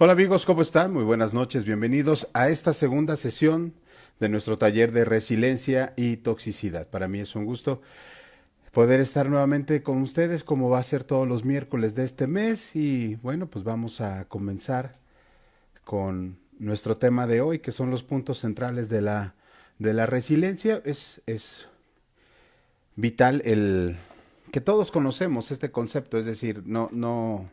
Hola amigos, ¿cómo están? Muy buenas noches, bienvenidos a esta segunda sesión de nuestro taller de resiliencia y toxicidad. Para mí es un gusto poder estar nuevamente con ustedes como va a ser todos los miércoles de este mes y bueno, pues vamos a comenzar con nuestro tema de hoy que son los puntos centrales de la resiliencia. Es vital el que todos conocemos este concepto, es decir, no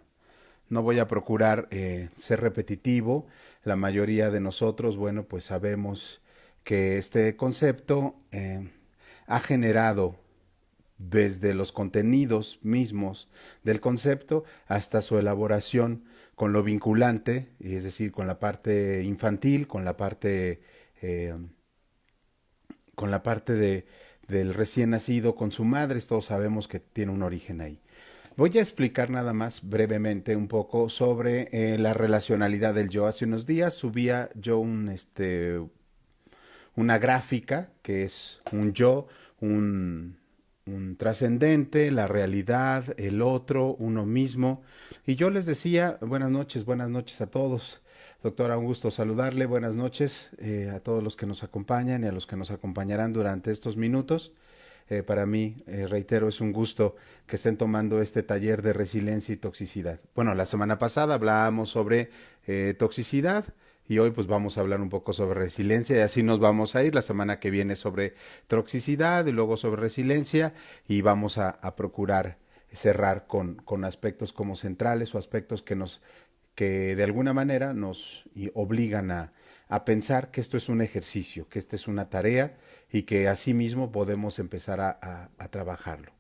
voy a procurar ser repetitivo. La mayoría de nosotros, bueno, pues sabemos que este concepto ha generado desde los contenidos mismos del concepto hasta su elaboración con lo vinculante, es decir, con la parte infantil, eh, con la parte del recién nacido con su madre. Todos sabemos que tiene un origen ahí. Voy a explicar nada más brevemente un poco sobre la relacionalidad del yo. Hace unos días subía yo una gráfica que es un yo, un trascendente, la realidad, el otro, uno mismo. Y yo les decía, buenas noches a todos. Doctora, un gusto saludarle. Buenas noches a todos los que nos acompañan y a los que nos acompañarán durante estos minutos. Para mí, reitero, es un gusto que estén tomando este taller de resiliencia y toxicidad. Bueno, la semana pasada hablábamos sobre toxicidad y hoy pues vamos a hablar un poco sobre resiliencia y así nos vamos a ir la semana que viene sobre toxicidad y luego sobre resiliencia y vamos a procurar cerrar con aspectos como centrales o aspectos que de alguna manera nos obligan a pensar que esto es un ejercicio, que esta es una tarea y que asimismo podemos empezar a trabajarlo.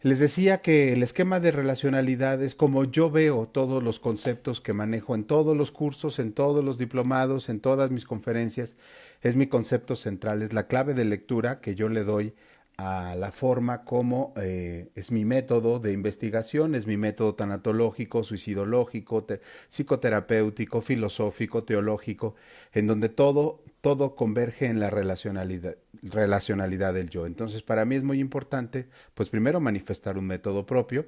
Les decía que el esquema de relacionalidad es como yo veo todos los conceptos que manejo en todos los cursos, en todos los diplomados, en todas mis conferencias. Es mi concepto central, es la clave de lectura que yo le doy a la forma como es mi método de investigación, es mi método tanatológico, suicidológico, psicoterapéutico, filosófico, teológico, en donde todo converge en la relacionalidad del yo. Entonces, para mí es muy importante, pues primero manifestar un método propio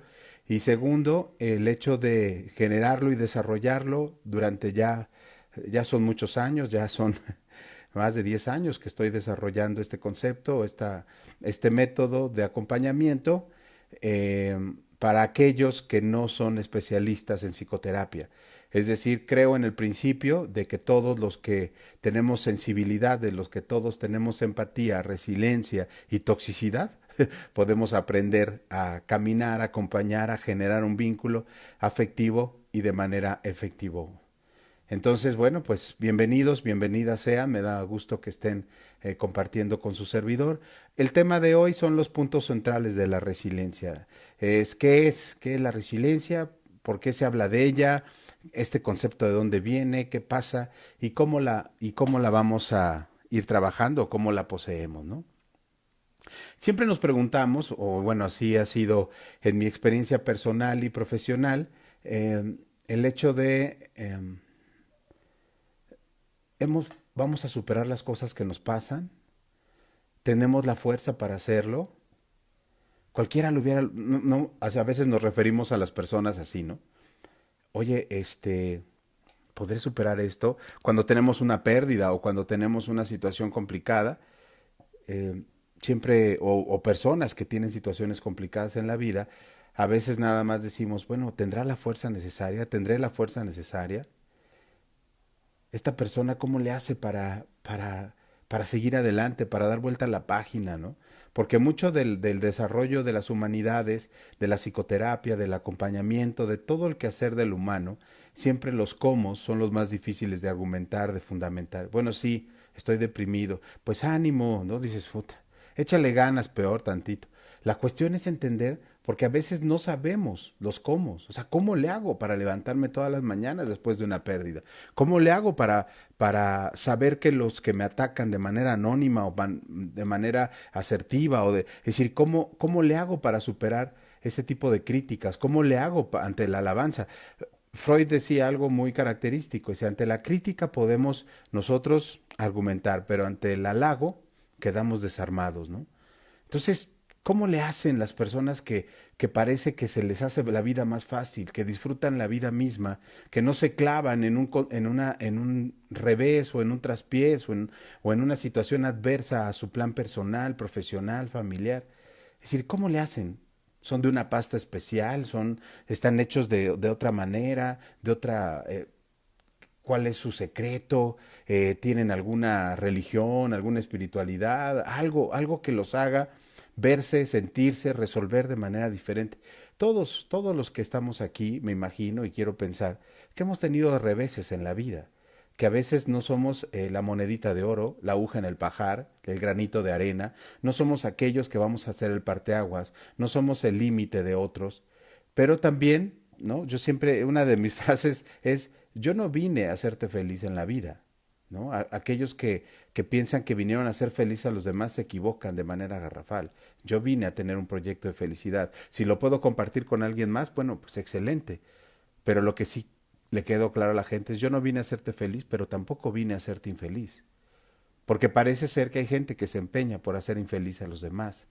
y segundo, el hecho de generarlo y desarrollarlo durante ya son muchos años, ya son más de 10 años que estoy desarrollando este concepto, este método de acompañamiento para aquellos que no son especialistas en psicoterapia. Es decir, creo en el principio de que todos los que tenemos sensibilidad, de los que todos tenemos empatía, resiliencia y toxicidad, podemos aprender a caminar, a acompañar, a generar un vínculo afectivo y de manera efectiva. Entonces, bueno, pues bienvenidos, bienvenidas sean, me da gusto que estén compartiendo con su servidor. El tema de hoy son los puntos centrales de la resiliencia. ¿Qué es la resiliencia? ¿Por qué se habla de ella? Este concepto de dónde viene, qué pasa y cómo la vamos a ir trabajando, cómo la poseemos, ¿no? Siempre nos preguntamos, o bueno, así ha sido en mi experiencia personal y profesional, el hecho de vamos a superar las cosas que nos pasan, tenemos la fuerza para hacerlo. Cualquiera lo hubiera, no, o sea, a veces nos referimos a las personas así, ¿no? Oye, ¿podré superar esto? Cuando tenemos una pérdida o cuando tenemos una situación complicada, eh, siempre, o personas que tienen situaciones complicadas en la vida, a veces nada más decimos, bueno, ¿tendrá la fuerza necesaria? ¿Tendré la fuerza necesaria? Esta persona cómo le hace para seguir adelante, para dar vuelta a la página, ¿no? Porque mucho del desarrollo de las humanidades, de la psicoterapia, del acompañamiento, de todo el quehacer del humano, siempre los cómo son los más difíciles de argumentar, de fundamentar. Bueno, sí, estoy deprimido. Pues ánimo, ¿no? Dices, puta, échale ganas, peor tantito. La cuestión es entender, porque a veces no sabemos los cómo. O sea, ¿cómo le hago para levantarme todas las mañanas después de una pérdida? ¿Cómo le hago para saber que los que me atacan de manera anónima o de manera asertiva? Es decir, ¿cómo le hago para superar ese tipo de críticas? ¿Cómo le hago ante la alabanza? Freud decía algo muy característico, decía, ante la crítica podemos nosotros argumentar, pero ante el halago quedamos desarmados, ¿no? Entonces, ¿Cómo le hacen las personas que parece que se les hace la vida más fácil, que disfrutan la vida misma, que no se clavan en un revés o en un traspiés o en una situación adversa a su plan personal, profesional, familiar? Es decir, ¿cómo le hacen? ¿Son de una pasta especial? ¿Están hechos de otra manera? ¿De otra? ¿Cuál es su secreto? ¿Tienen alguna religión, alguna espiritualidad? Algo que los haga verse, sentirse, resolver de manera diferente. Todos los que estamos aquí, me imagino y quiero pensar, que hemos tenido reveses en la vida, que a veces no somos la monedita de oro, la aguja en el pajar, el granito de arena, no somos aquellos que vamos a hacer el parteaguas, no somos el límite de otros, pero también, ¿no? Yo siempre, una de mis frases es, yo no vine a hacerte feliz en la vida, ¿no? Aquellos que piensan que vinieron a ser felices a los demás se equivocan de manera garrafal. Yo vine a tener un proyecto de felicidad. Si lo puedo compartir con alguien más, bueno, pues excelente. Pero lo que sí le quedó claro a la gente es yo no vine a hacerte feliz, pero tampoco vine a hacerte infeliz. Porque parece ser que hay gente que se empeña por hacer infeliz a los demás.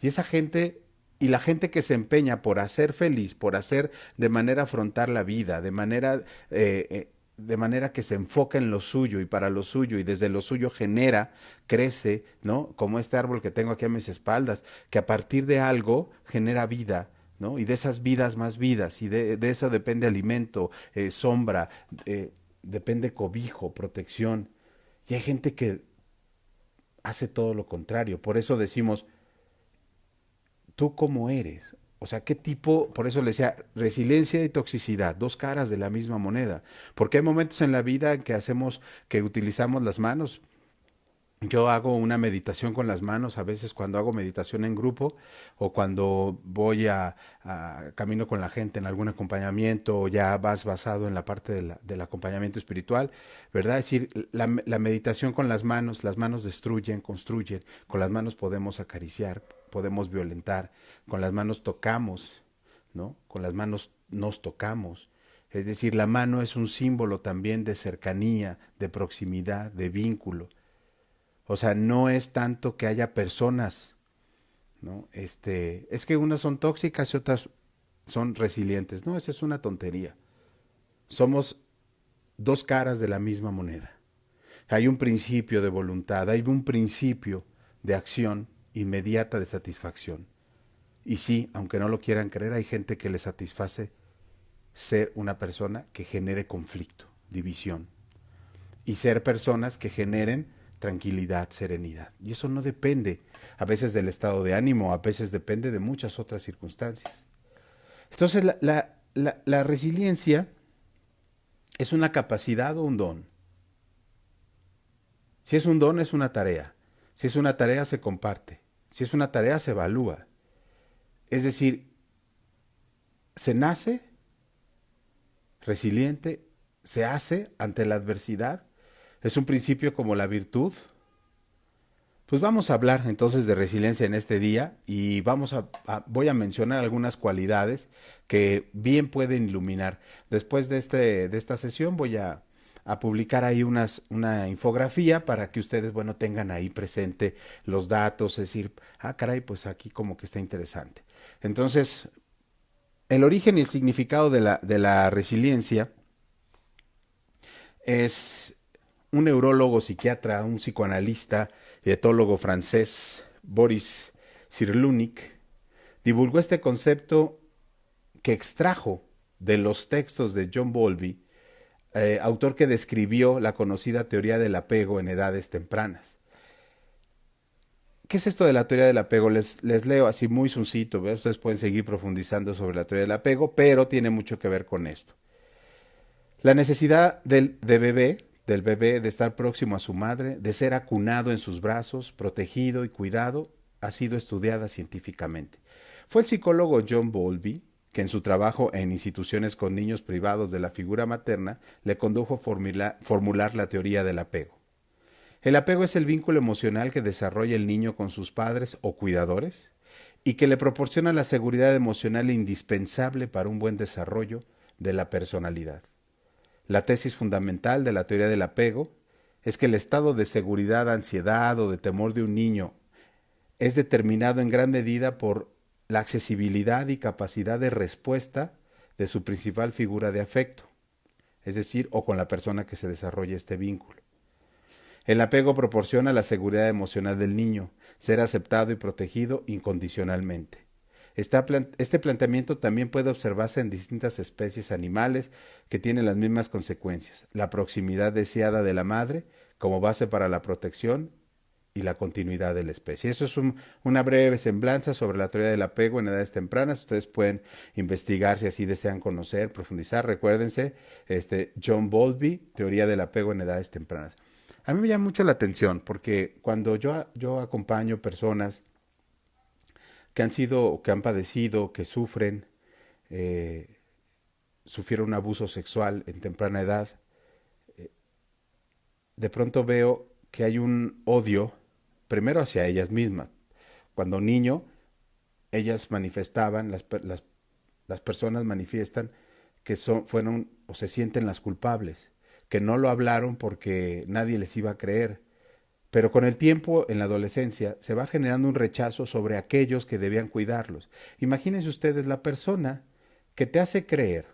Y esa gente, y la gente que se empeña por hacer feliz, por hacer de manera afrontar la vida, de manera que se enfoca en lo suyo y para lo suyo y desde lo suyo genera, crece, ¿no? Como este árbol que tengo aquí a mis espaldas, que a partir de algo genera vida, ¿no? Y de esas vidas más vidas, y de eso depende alimento, sombra, depende cobijo, protección. Y hay gente que hace todo lo contrario. Por eso decimos, ¿tú cómo eres? O sea, ¿qué tipo? Por eso le decía, resiliencia y toxicidad, dos caras de la misma moneda. Porque hay momentos en la vida en que que utilizamos las manos. Yo hago una meditación con las manos, a veces cuando hago meditación en grupo o cuando voy a camino con la gente en algún acompañamiento o ya vas basado en la parte del acompañamiento espiritual, ¿verdad? Es decir, la meditación con las manos destruyen, construyen, con las manos podemos acariciar, podemos violentar, con las manos tocamos, ¿no? Con las manos nos tocamos. Es decir, la mano es un símbolo también de cercanía, de proximidad, de vínculo. O sea, no es tanto que haya personas, ¿no? Es que unas son tóxicas y otras son resilientes. No, esa es una tontería. Somos dos caras de la misma moneda. Hay un principio de voluntad, hay un principio de acción inmediata de satisfacción. Y sí, aunque no lo quieran creer, hay gente que le satisface ser una persona que genere conflicto, división. Y ser personas que generen tranquilidad, serenidad. Y eso no depende a veces del estado de ánimo, a veces depende de muchas otras circunstancias. Entonces la resiliencia es una capacidad o un don. Si es un don es una tarea. Si es una tarea se comparte. Si es una tarea se evalúa. Es decir, se nace resiliente, se hace ante la adversidad. Es un principio como la virtud. Pues vamos a hablar entonces de resiliencia en este día y voy a mencionar algunas cualidades que bien pueden iluminar. Después de esta sesión voy a publicar ahí una infografía para que ustedes, bueno, tengan ahí presente los datos, es decir, ah, caray, pues aquí como que está interesante. Entonces, el origen y el significado de la resiliencia es un neurólogo, psiquiatra, un psicoanalista y etólogo francés, Boris Cyrulnik, divulgó este concepto que extrajo de los textos de John Bowlby, autor que describió la conocida teoría del apego en edades tempranas. ¿Qué es esto de la teoría del apego? Les leo así muy sucito, ¿ve? Ustedes pueden seguir profundizando sobre la teoría del apego, pero tiene mucho que ver con esto. La necesidad del bebé de estar próximo a su madre, de ser acunado en sus brazos, protegido y cuidado, ha sido estudiada científicamente. Fue el psicólogo John Bowlby que en su trabajo en instituciones con niños privados de la figura materna le condujo a formular la teoría del apego. El apego es el vínculo emocional que desarrolla el niño con sus padres o cuidadores y que le proporciona la seguridad emocional indispensable para un buen desarrollo de la personalidad. La tesis fundamental de la teoría del apego es que el estado de seguridad, ansiedad o de temor de un niño es determinado en gran medida por la accesibilidad y capacidad de respuesta de su principal figura de afecto, es decir, o con la persona que se desarrolla este vínculo. El apego proporciona la seguridad emocional del niño, ser aceptado y protegido incondicionalmente. Este planteamiento también puede observarse en distintas especies animales que tienen las mismas consecuencias. La proximidad deseada de la madre como base para la protección y la continuidad de la especie. Eso es una breve semblanza sobre la teoría del apego en edades tempranas. Ustedes pueden investigar si así desean conocer, profundizar. Recuérdense, John Bowlby, teoría del apego en edades tempranas. A mí me llama mucho la atención porque cuando yo acompaño personas que han sido, que han padecido, que sufrieron un abuso sexual en temprana edad, de pronto veo que hay un odio, primero hacia ellas mismas. Cuando niño, ellas manifestaban, las personas manifiestan que fueron o se sienten las culpables, que no lo hablaron porque nadie les iba a creer. Pero con el tiempo, en la adolescencia, se va generando un rechazo sobre aquellos que debían cuidarlos. Imagínense ustedes la persona que te hace creer,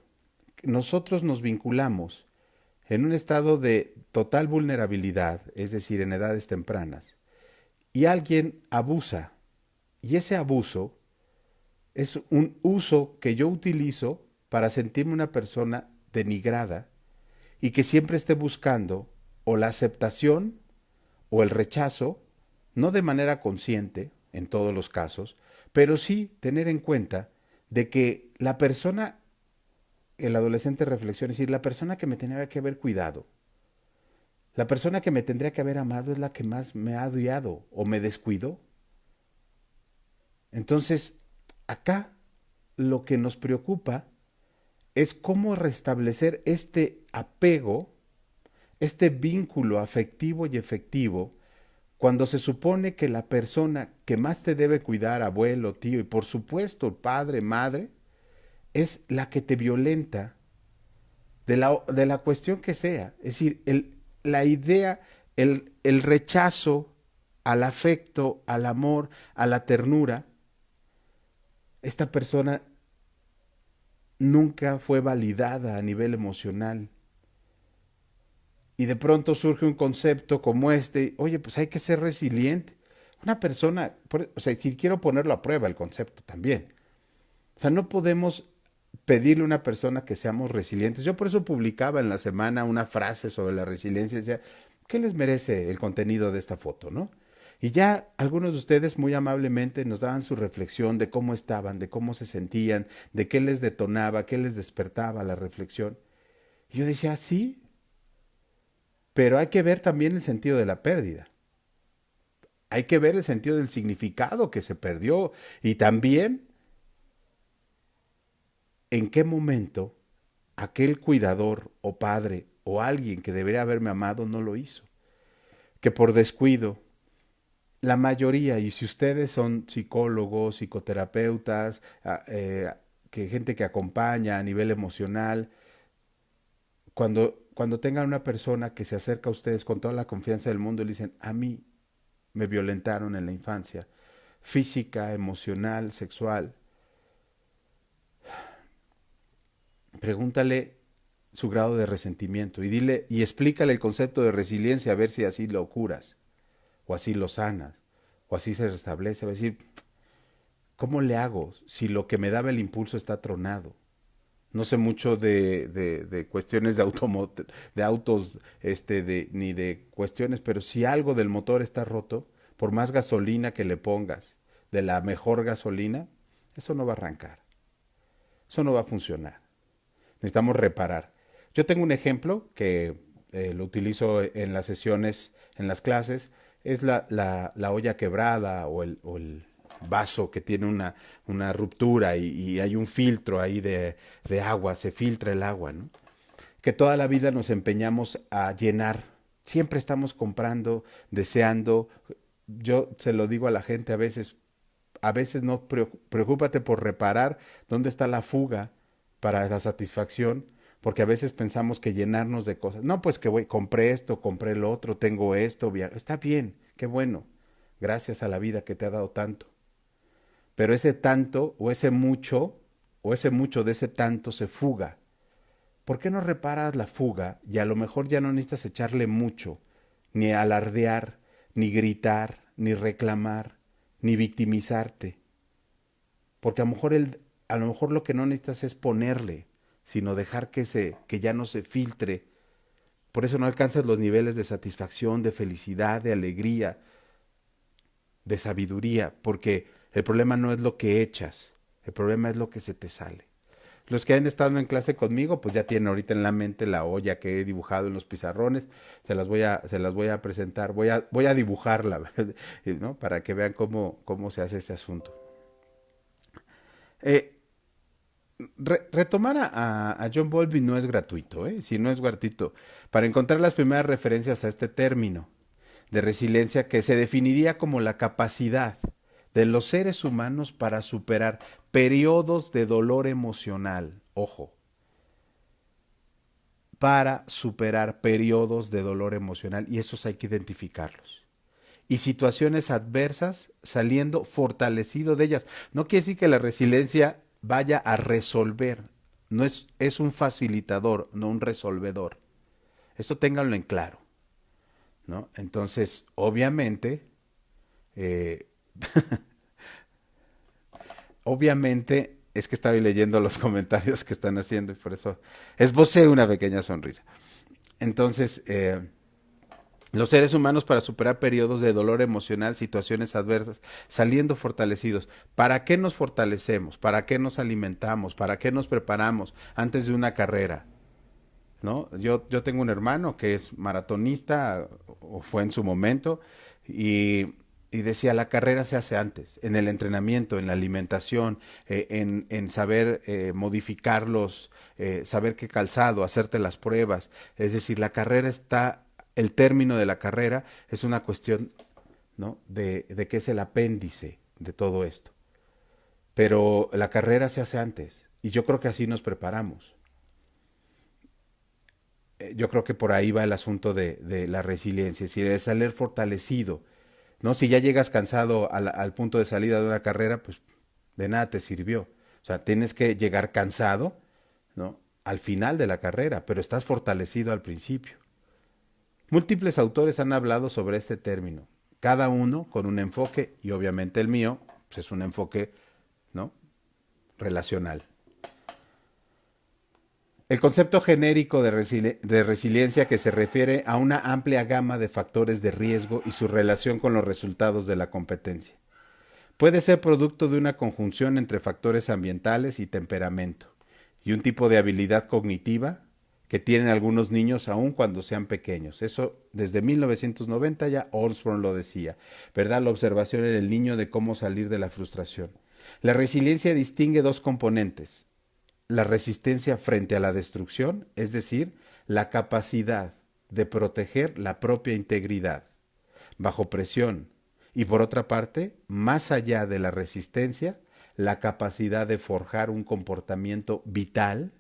nosotros nos vinculamos en un estado de total vulnerabilidad, es decir, en edades tempranas, y alguien abusa, y ese abuso es un uso que yo utilizo para sentirme una persona denigrada y que siempre esté buscando o la aceptación o el rechazo, no de manera consciente en todos los casos, pero sí tener en cuenta de que la persona, el adolescente reflexiona, es decir, la persona que me tendría que haber cuidado, la persona que me tendría que haber amado es la que más me ha odiado o me descuidó. Entonces, acá lo que nos preocupa es cómo restablecer este apego, este vínculo afectivo y efectivo, cuando se supone que la persona que más te debe cuidar, abuelo, tío y por supuesto padre, madre, es la que te violenta de la cuestión que sea. Es decir, la idea, el rechazo al afecto, al amor, a la ternura, esta persona nunca fue validada a nivel emocional. Y de pronto surge un concepto como oye, pues hay que ser resiliente. Una persona, o sea, si quiero ponerlo a prueba el concepto también. O sea, no podemos pedirle a una persona que seamos resilientes. Yo por eso publicaba en la semana una frase sobre la resiliencia. Decía, ¿qué les merece el contenido de esta foto, no? Y ya algunos de ustedes muy amablemente nos daban su reflexión de cómo estaban, de cómo se sentían, de qué les detonaba, qué les despertaba la reflexión. Y yo decía, sí, pero hay que ver también el sentido de la pérdida. Hay que ver el sentido del significado que se perdió y también en qué momento aquel cuidador o padre o alguien que debería haberme amado no lo hizo. Que por descuido, la mayoría, y si ustedes son psicólogos, psicoterapeutas, que gente que acompaña a nivel emocional, cuando tengan una persona que se acerca a ustedes con toda la confianza del mundo y le dicen, a mí me violentaron en la infancia, física, emocional, sexual, pregúntale su grado de resentimiento y dile y explícale el concepto de resiliencia a ver si así lo curas o así lo sanas o así se restablece. Va a decir, ¿cómo le hago si lo que me daba el impulso está tronado? No sé mucho de cuestiones de autos, ni de cuestiones, pero si algo del motor está roto, por más gasolina que le pongas, de la mejor gasolina, eso no va a arrancar. Eso no va a funcionar. Necesitamos reparar. Yo tengo un ejemplo que lo utilizo en las sesiones, en las clases, es la olla quebrada o el vaso que tiene una ruptura y hay un filtro ahí de agua, se filtra el agua, ¿no? Que toda la vida nos empeñamos a llenar. Siempre estamos comprando, deseando. Yo se lo digo a la gente a veces no preocúpate por reparar dónde está la fuga para la satisfacción, porque a veces pensamos que llenarnos de cosas. No, pues que compré esto, compré lo otro, tengo esto, está bien, qué bueno. gracias a la vida que te ha dado tanto. Pero ese tanto o ese mucho de ese tanto se fuga. ¿Por qué no reparas la fuga y a lo mejor ya no necesitas echarle mucho, ni alardear, ni gritar, ni reclamar, ni victimizarte? Porque a lo mejor lo que no necesitas es ponerle, sino dejar que ya no se filtre. Por eso no alcanzas los niveles de satisfacción, de felicidad, de alegría, de sabiduría, porque el problema no es lo que echas, el problema es lo que se te sale. Los que han estado en clase conmigo, pues ya tienen ahorita en la mente la olla que he dibujado en los pizarrones. Se las voy a presentar, voy a dibujarla, ¿no? Para que vean cómo se hace este asunto. Eh, Retomar a John Bowlby no es gratuito, ¿eh? Sí, no es gratuito. Para encontrar las primeras referencias a este término de resiliencia que se definiría como la capacidad de los seres humanos para superar periodos de dolor emocional. Ojo, para superar periodos de dolor emocional y esos hay que identificarlos. Y situaciones adversas saliendo fortalecido de ellas. No quiere decir que la resiliencia vaya a resolver, no es un facilitador, no un resolvedor. Eso ténganlo en claro, ¿no? Entonces, obviamente, eh, obviamente es que estaba leyendo los comentarios que están haciendo y por eso esbocé una pequeña sonrisa. Entonces, los seres humanos para superar periodos de dolor emocional, situaciones adversas, saliendo fortalecidos. ¿Para qué nos fortalecemos? ¿Para qué nos alimentamos? ¿Para qué nos preparamos antes de una carrera? ¿No? Yo tengo un hermano que es maratonista, o fue en su momento, y decía, la carrera se hace antes, en el entrenamiento, en la alimentación, en saber modificarlos, saber qué calzado, hacerte las pruebas. Es decir, la carrera está, el término de la carrera es una cuestión, ¿no? De qué es el apéndice de todo esto. Pero la carrera se hace antes, y yo creo que así nos preparamos. Yo creo que por ahí va el asunto de la resiliencia, es decir, el salir fortalecido, ¿no? Si ya llegas cansado al punto de salida de una carrera, pues de nada te sirvió. O sea, tienes que llegar cansado, ¿no? Al final de la carrera, pero estás fortalecido al principio. Múltiples autores han hablado sobre este término, cada uno con un enfoque, y obviamente el mío, pues es un enfoque, ¿no? Relacional. El concepto genérico de resiliencia que se refiere a una amplia gama de factores de riesgo y su relación con los resultados de la competencia. Puede ser producto de una conjunción entre factores ambientales y temperamento, y un tipo de habilidad cognitiva que tienen algunos niños aun cuando sean pequeños. Eso desde 1990 ya Osborne lo decía, ¿verdad? La observación en el niño de cómo salir de la frustración. La resiliencia distingue dos componentes: la resistencia frente a la destrucción, es decir, la capacidad de proteger la propia integridad bajo presión, y por otra parte, más allá de la resistencia, la capacidad de forjar un comportamiento vital,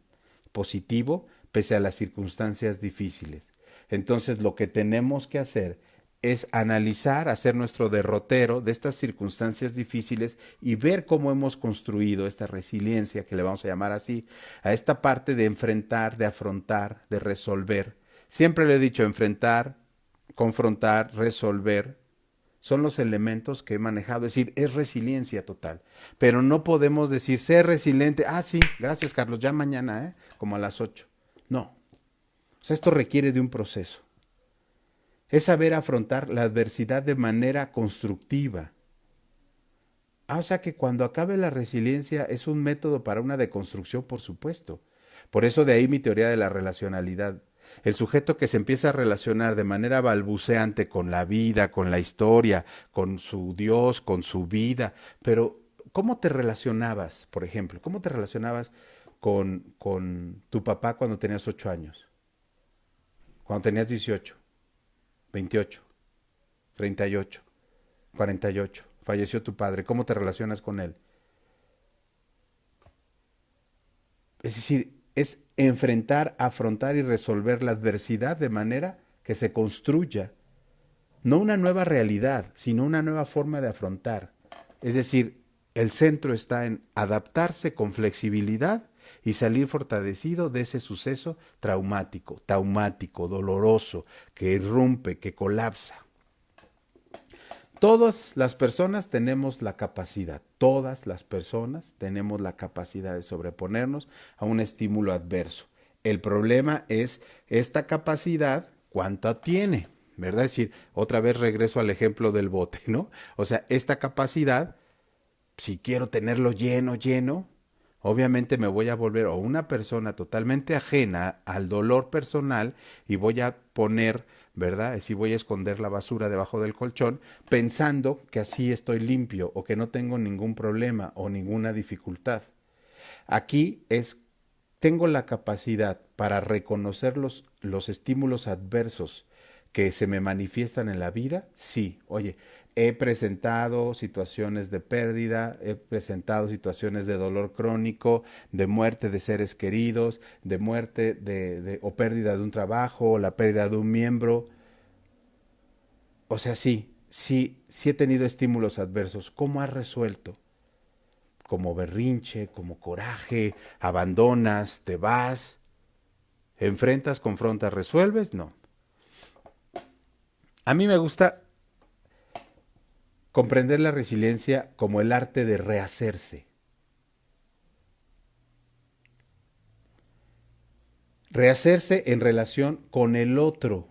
positivo, pese a las circunstancias difíciles. Entonces, lo que tenemos que hacer es analizar, hacer nuestro derrotero de estas circunstancias difíciles y ver cómo hemos construido esta resiliencia, que le vamos a llamar así, a esta parte de enfrentar, de afrontar, de resolver. Siempre le he dicho, enfrentar, confrontar, resolver, son los elementos que he manejado. Es decir, es resiliencia total. Pero no podemos decir, ser resiliente, ah, sí, gracias Carlos, ya mañana, como a las 8. No. O sea, esto requiere de un proceso. Es saber afrontar la adversidad de manera constructiva. O sea que cuando acabe la resiliencia es un método para una deconstrucción, por supuesto. Por eso de ahí mi teoría de la relacionalidad. El sujeto que se empieza a relacionar de manera balbuceante con la vida, con la historia, con su Dios, con su vida. Pero, ¿cómo te relacionabas, por ejemplo? ¿Cómo te relacionabas con tu papá cuando tenías 8 años? Cuando tenías 18, 28, 38, 48. Falleció tu padre. ¿Cómo te relacionas con él? Es decir, es enfrentar, afrontar y resolver la adversidad de manera que se construya No una nueva realidad, sino una nueva forma de afrontar. Es decir, el centro está en adaptarse con flexibilidad y salir fortalecido de ese suceso traumático, doloroso, que irrumpe, que colapsa. Todas las personas tenemos la capacidad, todas las personas tenemos la capacidad de sobreponernos a un estímulo adverso. El problema es esta capacidad, ¿cuánta tiene? ¿Verdad? Es decir, otra vez regreso al ejemplo del bote, ¿no? O sea, esta capacidad, si quiero tenerlo lleno, lleno, obviamente me voy a volver o una persona totalmente ajena al dolor personal y voy a poner, ¿verdad? Es decir, voy a esconder la basura debajo del colchón pensando que así estoy limpio o que no tengo ningún problema o ninguna dificultad. Aquí es, tengo la capacidad para reconocer los estímulos adversos que se me manifiestan en la vida. Sí, oye, he presentado situaciones de pérdida, he presentado situaciones de dolor crónico, de muerte de seres queridos, de muerte o pérdida de un trabajo, o la pérdida de un miembro. O sea, sí he tenido estímulos adversos. ¿Cómo has resuelto? Como berrinche, como coraje, abandonas, te vas, enfrentas, confrontas, resuelves, no. A mí me gusta comprender la resiliencia como el arte de rehacerse. Rehacerse en relación con el otro,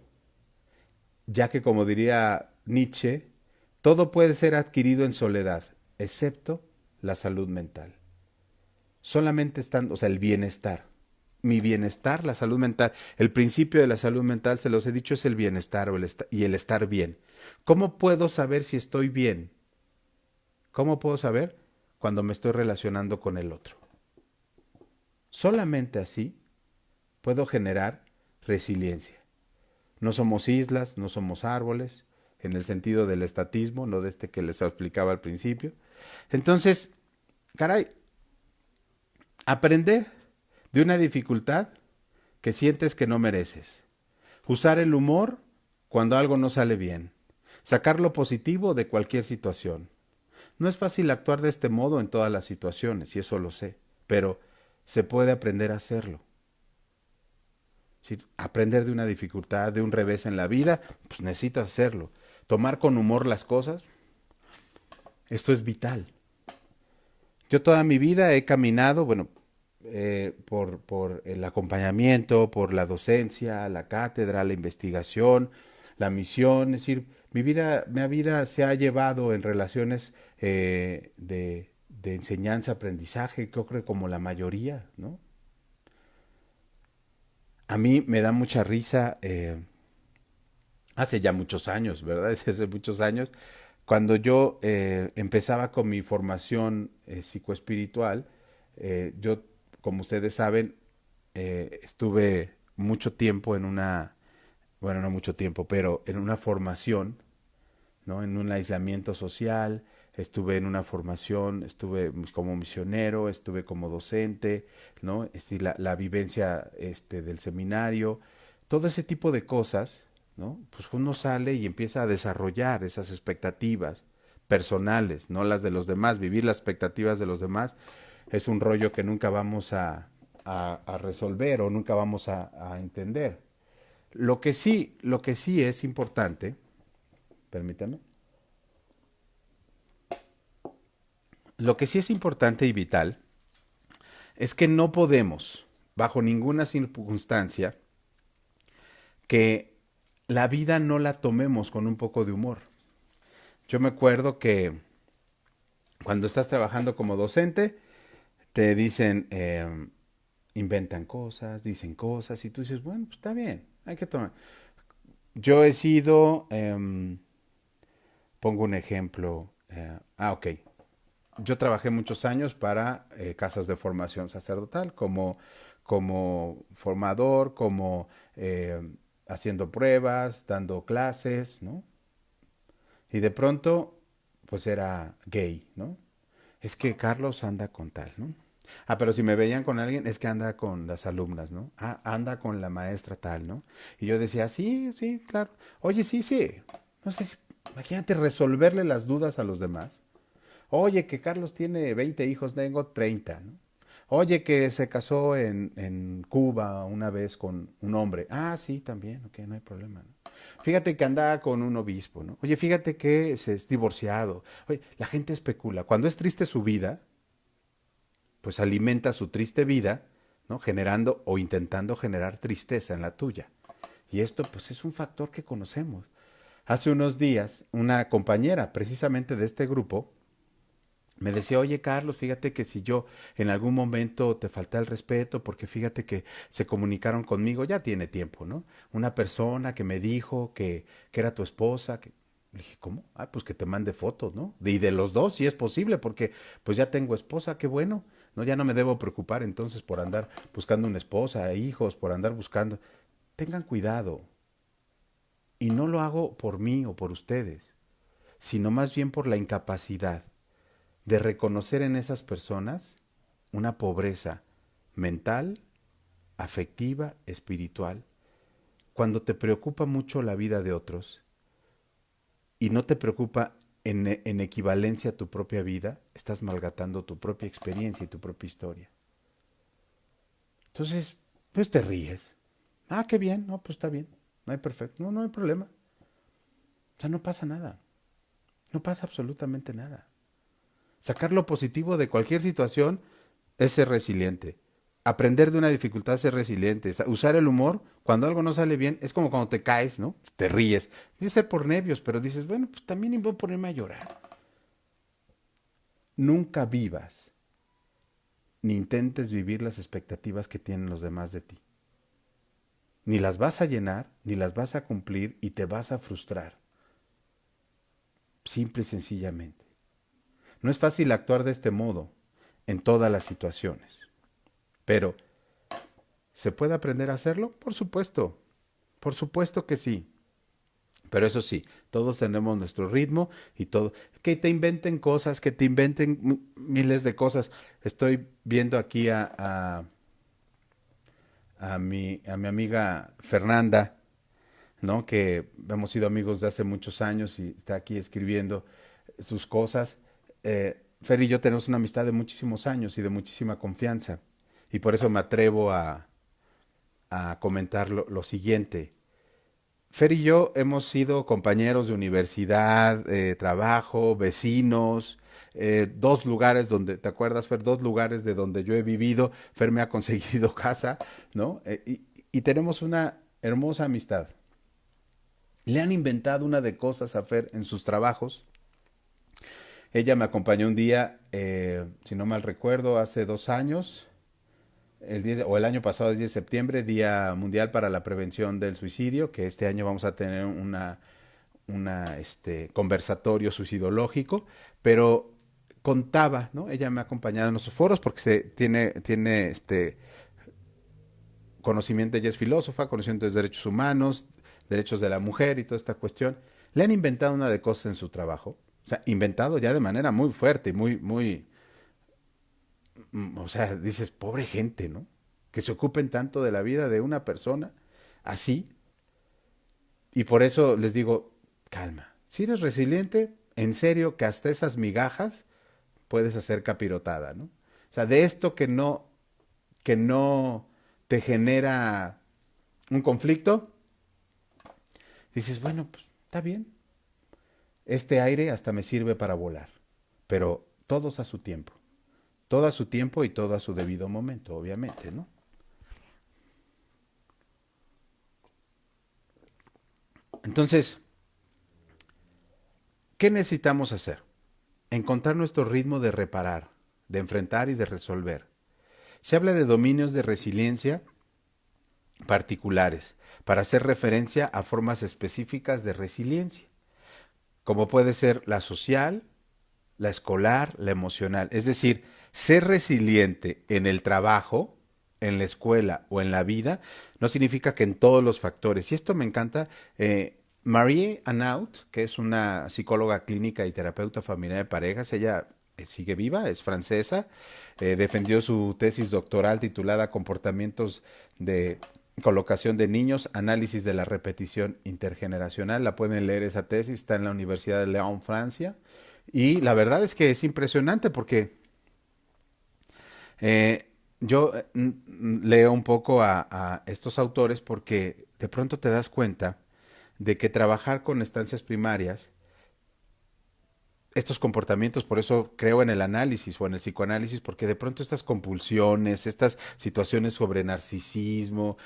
ya que como diría Nietzsche, todo puede ser adquirido en soledad, excepto la salud mental. Solamente estando, o sea, el bienestar. Mi bienestar, la salud mental, el principio de la salud mental, se los he dicho, es el bienestar y el estar bien. ¿Cómo puedo saber si estoy bien? ¿Cómo puedo saber? Cuando me estoy relacionando con el otro. Solamente así puedo generar resiliencia. No somos islas, no somos árboles, en el sentido del estatismo, no de este que les explicaba al principio. Entonces, caray, aprender de una dificultad que sientes que no mereces. Usar el humor cuando algo no sale bien. Sacar lo positivo de cualquier situación. No es fácil actuar de este modo en todas las situaciones, y eso lo sé, pero se puede aprender a hacerlo. Si aprender de una dificultad, de un revés en la vida, pues necesitas hacerlo. Tomar con humor las cosas, esto es vital. Yo toda mi vida he caminado, bueno, por el acompañamiento, por la docencia, la cátedra, la investigación, la misión, es decir, mi vida se ha llevado en relaciones de enseñanza, aprendizaje, creo que como la mayoría, ¿no? A mí me da mucha risa, hace ya muchos años, ¿verdad? Hace muchos años, cuando yo empezaba con mi formación psicoespiritual, yo, como ustedes saben, estuve mucho tiempo en una, bueno, no mucho tiempo, pero en una formación, ¿no? En un aislamiento social, estuve en una formación, estuve como misionero, estuve como docente, ¿no? La vivencia del seminario, todo ese tipo de cosas, ¿no? Pues uno sale y empieza a desarrollar esas expectativas personales, no las de los demás. Vivir las expectativas de los demás es un rollo que nunca vamos a resolver o nunca vamos a entender. Lo que sí es importante, permítame, lo que sí es importante y vital es que no podemos, bajo ninguna circunstancia, que la vida no la tomemos con un poco de humor. Yo me acuerdo que cuando estás trabajando como docente, te dicen, inventan cosas, dicen cosas, y tú dices, bueno, pues está bien, hay que tomar. Yo he sido, pongo un ejemplo, ok, yo trabajé muchos años para casas de formación sacerdotal, como formador, como haciendo pruebas, dando clases, ¿no? Y de pronto, pues era gay, ¿no? Es que Carlos anda con tal, ¿no? Ah, pero si me veían con alguien, es que anda con las alumnas, ¿no? Ah, anda con la maestra tal, ¿no? Y yo decía, sí, sí, claro. Oye, sí, sí. No sé si, imagínate resolverle las dudas a los demás. Oye, que Carlos tiene 20 hijos, tengo 30, ¿no? Oye, que se casó en Cuba una vez con un hombre. Ah, sí, también, ok, no hay problema, ¿no? Fíjate que andaba con un obispo, ¿no? Oye, fíjate que se es divorciado. Oye, la gente especula. Cuando es triste su vida, pues alimenta su triste vida, ¿no? Generando o intentando generar tristeza en la tuya. Y esto, pues, es un factor que conocemos. Hace unos días, una compañera precisamente de este grupo me decía, oye Carlos, fíjate que si yo en algún momento te falté el respeto, porque fíjate que se comunicaron conmigo, ya tiene tiempo, ¿no? Una persona que me dijo que era tu esposa, que... Le dije, ¿cómo? Ah, pues que te mande fotos, ¿no? Y de los dos, si es posible, porque pues ya tengo esposa, qué bueno, ¿no? Ya no me debo preocupar entonces por andar buscando una esposa, hijos, por andar buscando. Tengan cuidado. Y no lo hago por mí o por ustedes, sino más bien por la incapacidad de reconocer en esas personas una pobreza mental, afectiva, espiritual. Cuando te preocupa mucho la vida de otros y no te preocupa en equivalencia a tu propia vida, estás malgatando tu propia experiencia y tu propia historia. Entonces, pues te ríes. Ah, qué bien, no, pues está bien, no hay perfecto, no, no hay problema. O sea, no pasa nada, no pasa absolutamente nada. Sacar lo positivo de cualquier situación es ser resiliente. Aprender de una dificultad es ser resiliente. Usar el humor cuando algo no sale bien es como cuando te caes, ¿no? Te ríes. Dice ser por nervios, pero dices, bueno, pues también voy a ponerme a llorar. Nunca vivas ni intentes vivir las expectativas que tienen los demás de ti. Ni las vas a llenar, ni las vas a cumplir y te vas a frustrar. Simple y sencillamente. No es fácil actuar de este modo en todas las situaciones. Pero, ¿se puede aprender a hacerlo? Por supuesto que sí. Pero eso sí, todos tenemos nuestro ritmo y todo. Que te inventen cosas, que te inventen miles de cosas. Estoy viendo aquí a mi amiga Fernanda, ¿no? Que hemos sido amigos de hace muchos años y está aquí escribiendo sus cosas. Fer y yo tenemos una amistad de muchísimos años y de muchísima confianza. Y por eso me atrevo a comentar lo siguiente. Fer y yo hemos sido compañeros de universidad, trabajo, vecinos, dos lugares donde, ¿te acuerdas, Fer? Dos lugares de donde yo he vivido. Fer me ha conseguido casa, ¿no? Y tenemos una hermosa amistad. Le han inventado una de cosas a Fer en sus trabajos. Ella me acompañó un día, si no mal recuerdo, hace 2 años, o el año pasado, el 10 de septiembre, Día Mundial para la Prevención del Suicidio, que este año vamos a tener una conversatorio suicidológico, pero contaba, ¿no? Ella me ha acompañado en los foros porque tiene conocimiento, ella es filósofa, conocimiento de derechos humanos, derechos de la mujer y toda esta cuestión. Le han inventado una de cosas en su trabajo, o sea, inventado ya de manera muy fuerte y o sea, dices, pobre gente, ¿no? Que se ocupen tanto de la vida de una persona así. Y por eso les digo, calma. Si eres resiliente, en serio que hasta esas migajas puedes hacer capirotada, ¿no? O sea, de esto que no te genera un conflicto, dices, bueno, pues está bien. Este aire hasta me sirve para volar. Pero todos a su tiempo. Todo a su tiempo y todo a su debido momento, obviamente, ¿no? Entonces, ¿qué necesitamos hacer? Encontrar nuestro ritmo de reparar, de enfrentar y de resolver. Se habla de dominios de resiliencia particulares para hacer referencia a formas específicas de resiliencia, como puede ser la social, la escolar, la emocional. Es decir, ser resiliente en el trabajo, en la escuela o en la vida no significa que en todos los factores. Y esto me encanta. Marie Anaut, que es una psicóloga clínica y terapeuta familiar de parejas, ella sigue viva, es francesa, defendió su tesis doctoral titulada Comportamientos de colocación de niños, análisis de la repetición intergeneracional. La pueden leer esa tesis, está en la Universidad de Lyon, Francia. Y la verdad es que es impresionante porque yo leo un poco a estos autores porque de pronto te das cuenta de que trabajar con estancias primarias, estos comportamientos, por eso creo en el análisis o en el psicoanálisis, porque de pronto estas compulsiones, estas situaciones sobre narcisismo,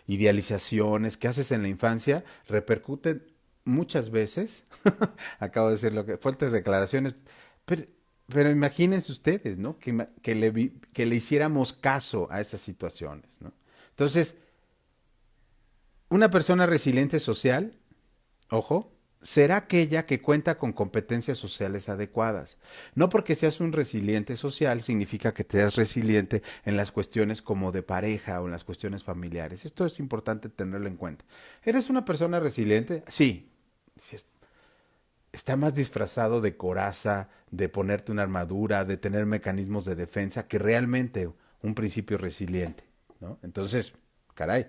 idealizaciones que haces en la infancia, repercuten muchas veces, acabo de decir lo que, fuertes declaraciones, pero, pero imagínense ustedes, ¿no? Que le hiciéramos caso a esas situaciones, ¿no? Entonces, una persona resiliente social, ojo, será aquella que cuenta con competencias sociales adecuadas. No porque seas un resiliente social significa que seas resiliente en las cuestiones como de pareja o en las cuestiones familiares. Esto es importante tenerlo en cuenta. ¿Eres una persona resiliente? Sí. Está más disfrazado de coraza, de ponerte una armadura, de tener mecanismos de defensa que realmente un principio resiliente, ¿no? Entonces, caray,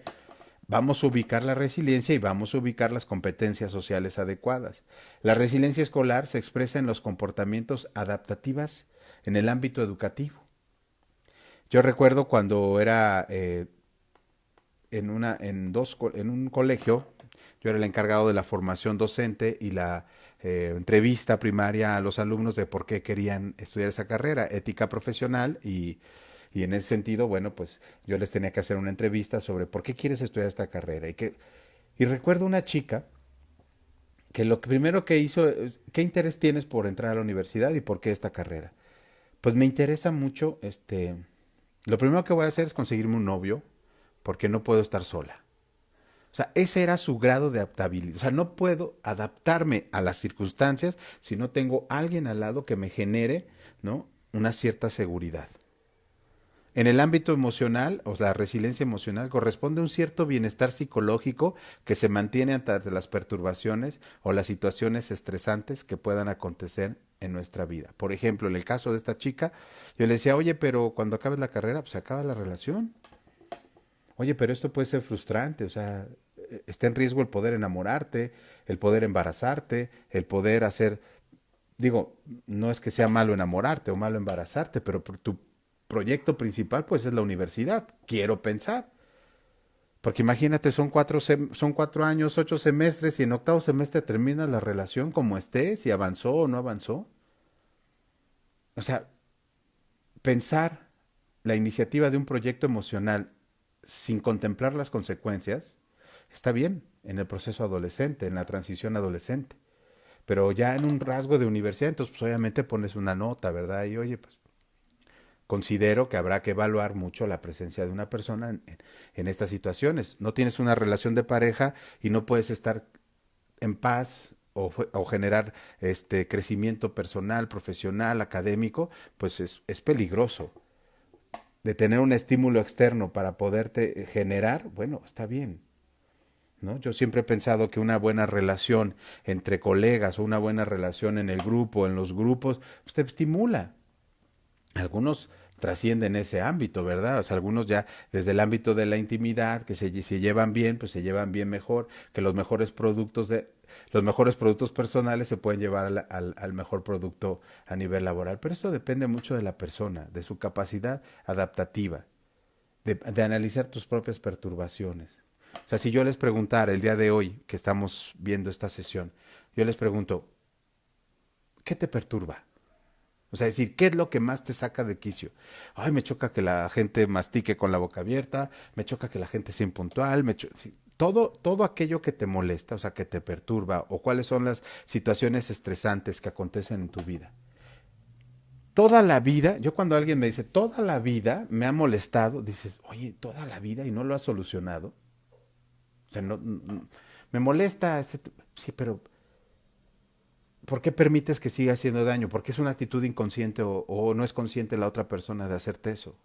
vamos a ubicar la resiliencia y vamos a ubicar las competencias sociales adecuadas. La resiliencia escolar se expresa en los comportamientos adaptativos en el ámbito educativo. Yo recuerdo cuando era en un colegio, yo era el encargado de la formación docente y la entrevista primaria a los alumnos de por qué querían estudiar esa carrera, ética profesional y en ese sentido, bueno, pues yo les tenía que hacer una entrevista sobre por qué quieres estudiar esta carrera. Y recuerdo una chica que lo primero que hizo es, ¿qué interés tienes por entrar a la universidad y por qué esta carrera? Pues me interesa mucho, lo primero que voy a hacer es conseguirme un novio, porque no puedo estar sola. O sea, ese era su grado de adaptabilidad. O sea, no puedo adaptarme a las circunstancias si no tengo alguien al lado que me genere, ¿no? Una cierta seguridad. En el ámbito emocional, o sea, la resiliencia emocional, corresponde a un cierto bienestar psicológico que se mantiene ante las perturbaciones o las situaciones estresantes que puedan acontecer en nuestra vida. Por ejemplo, en el caso de esta chica, yo le decía, oye, pero cuando acabes la carrera, pues se acaba la relación. Oye, pero esto puede ser frustrante, o sea, está en riesgo el poder enamorarte, el poder embarazarte, el poder hacer, digo, no es que sea malo enamorarte o malo embarazarte, pero por tu proyecto principal pues es la universidad, quiero pensar. Porque imagínate, son 4 años, 8 semestres y en octavo semestre terminas la relación como esté, si avanzó o no avanzó. O sea, pensar la iniciativa de un proyecto emocional sin contemplar las consecuencias está bien en el proceso adolescente, en la transición adolescente. Pero ya en un rasgo de universidad, entonces pues obviamente pones una nota, ¿verdad? Y oye, pues considero que habrá que evaluar mucho la presencia de una persona en estas situaciones. No tienes una relación de pareja y no puedes estar en paz o generar crecimiento personal, profesional, académico, pues es peligroso. De tener un estímulo externo para poderte generar, bueno, está bien, ¿no? Yo siempre he pensado que una buena relación entre colegas o una buena relación en el grupo, en los grupos, pues te estimula. Algunos trascienden ese ámbito, ¿verdad? O sea, algunos ya desde el ámbito de la intimidad, que se llevan bien, pues se llevan bien mejor, que los mejores productos personales se pueden llevar al mejor producto a nivel laboral. Pero eso depende mucho de la persona, de su capacidad adaptativa, de analizar tus propias perturbaciones. O sea, si yo les preguntara el día de hoy que estamos viendo esta sesión, yo les pregunto, ¿qué te perturba? O sea, decir, ¿qué es lo que más te saca de quicio? Ay, me choca que la gente mastique con la boca abierta, me choca que la gente sea impuntual, sí, todo aquello que te molesta, o sea, que te perturba, o cuáles son las situaciones estresantes que acontecen en tu vida. Toda la vida, yo cuando alguien me dice, toda la vida me ha molestado, dices, oye, toda la vida y no lo has solucionado. O sea, me molesta, sí, pero ¿por qué permites que siga haciendo daño? ¿Porque es una actitud inconsciente o no es consciente la otra persona de hacerte eso?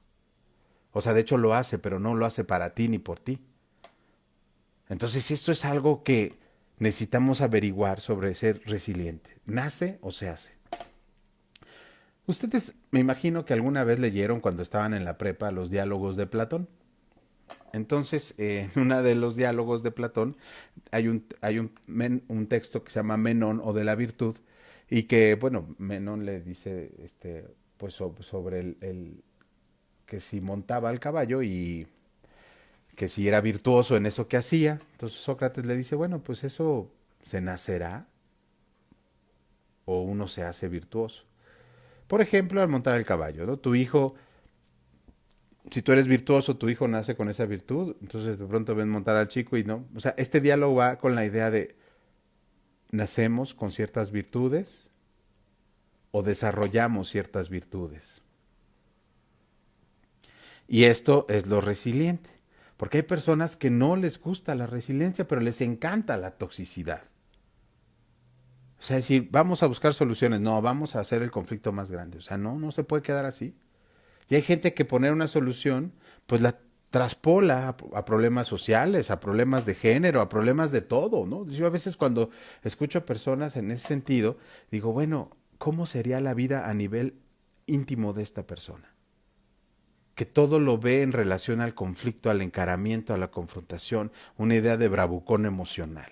O sea, de hecho lo hace, pero no lo hace para ti ni por ti. Entonces, esto es algo que necesitamos averiguar sobre ser resiliente. ¿Nace o se hace? Ustedes, me imagino que alguna vez leyeron cuando estaban en la prepa los diálogos de Platón. Entonces, en uno de los diálogos de Platón hay un texto que se llama Menón o de la virtud y que, bueno, Menón le dice, pues sobre que si montaba al caballo y que si era virtuoso en eso que hacía. Entonces Sócrates le dice, bueno, pues eso se nacerá o uno se hace virtuoso. Por ejemplo, al montar el caballo, ¿no? Tu hijo, si tú eres virtuoso, tu hijo nace con esa virtud, entonces de pronto ven montar al chico y no. O sea, este diálogo va con la idea de nacemos con ciertas virtudes o desarrollamos ciertas virtudes. Y esto es lo resiliente, porque hay personas que no les gusta la resiliencia, pero les encanta la toxicidad. O sea, decir, vamos a buscar soluciones, no, vamos a hacer el conflicto más grande. O sea, no, no se puede quedar así. Y hay gente que poner una solución, pues la traspola a problemas sociales, a problemas de género, a problemas de todo, ¿no? Yo a veces cuando escucho a personas en ese sentido, digo, bueno, ¿cómo sería la vida a nivel íntimo de esta persona? Que todo lo ve en relación al conflicto, al encaramiento, a la confrontación, una idea de bravucón emocional.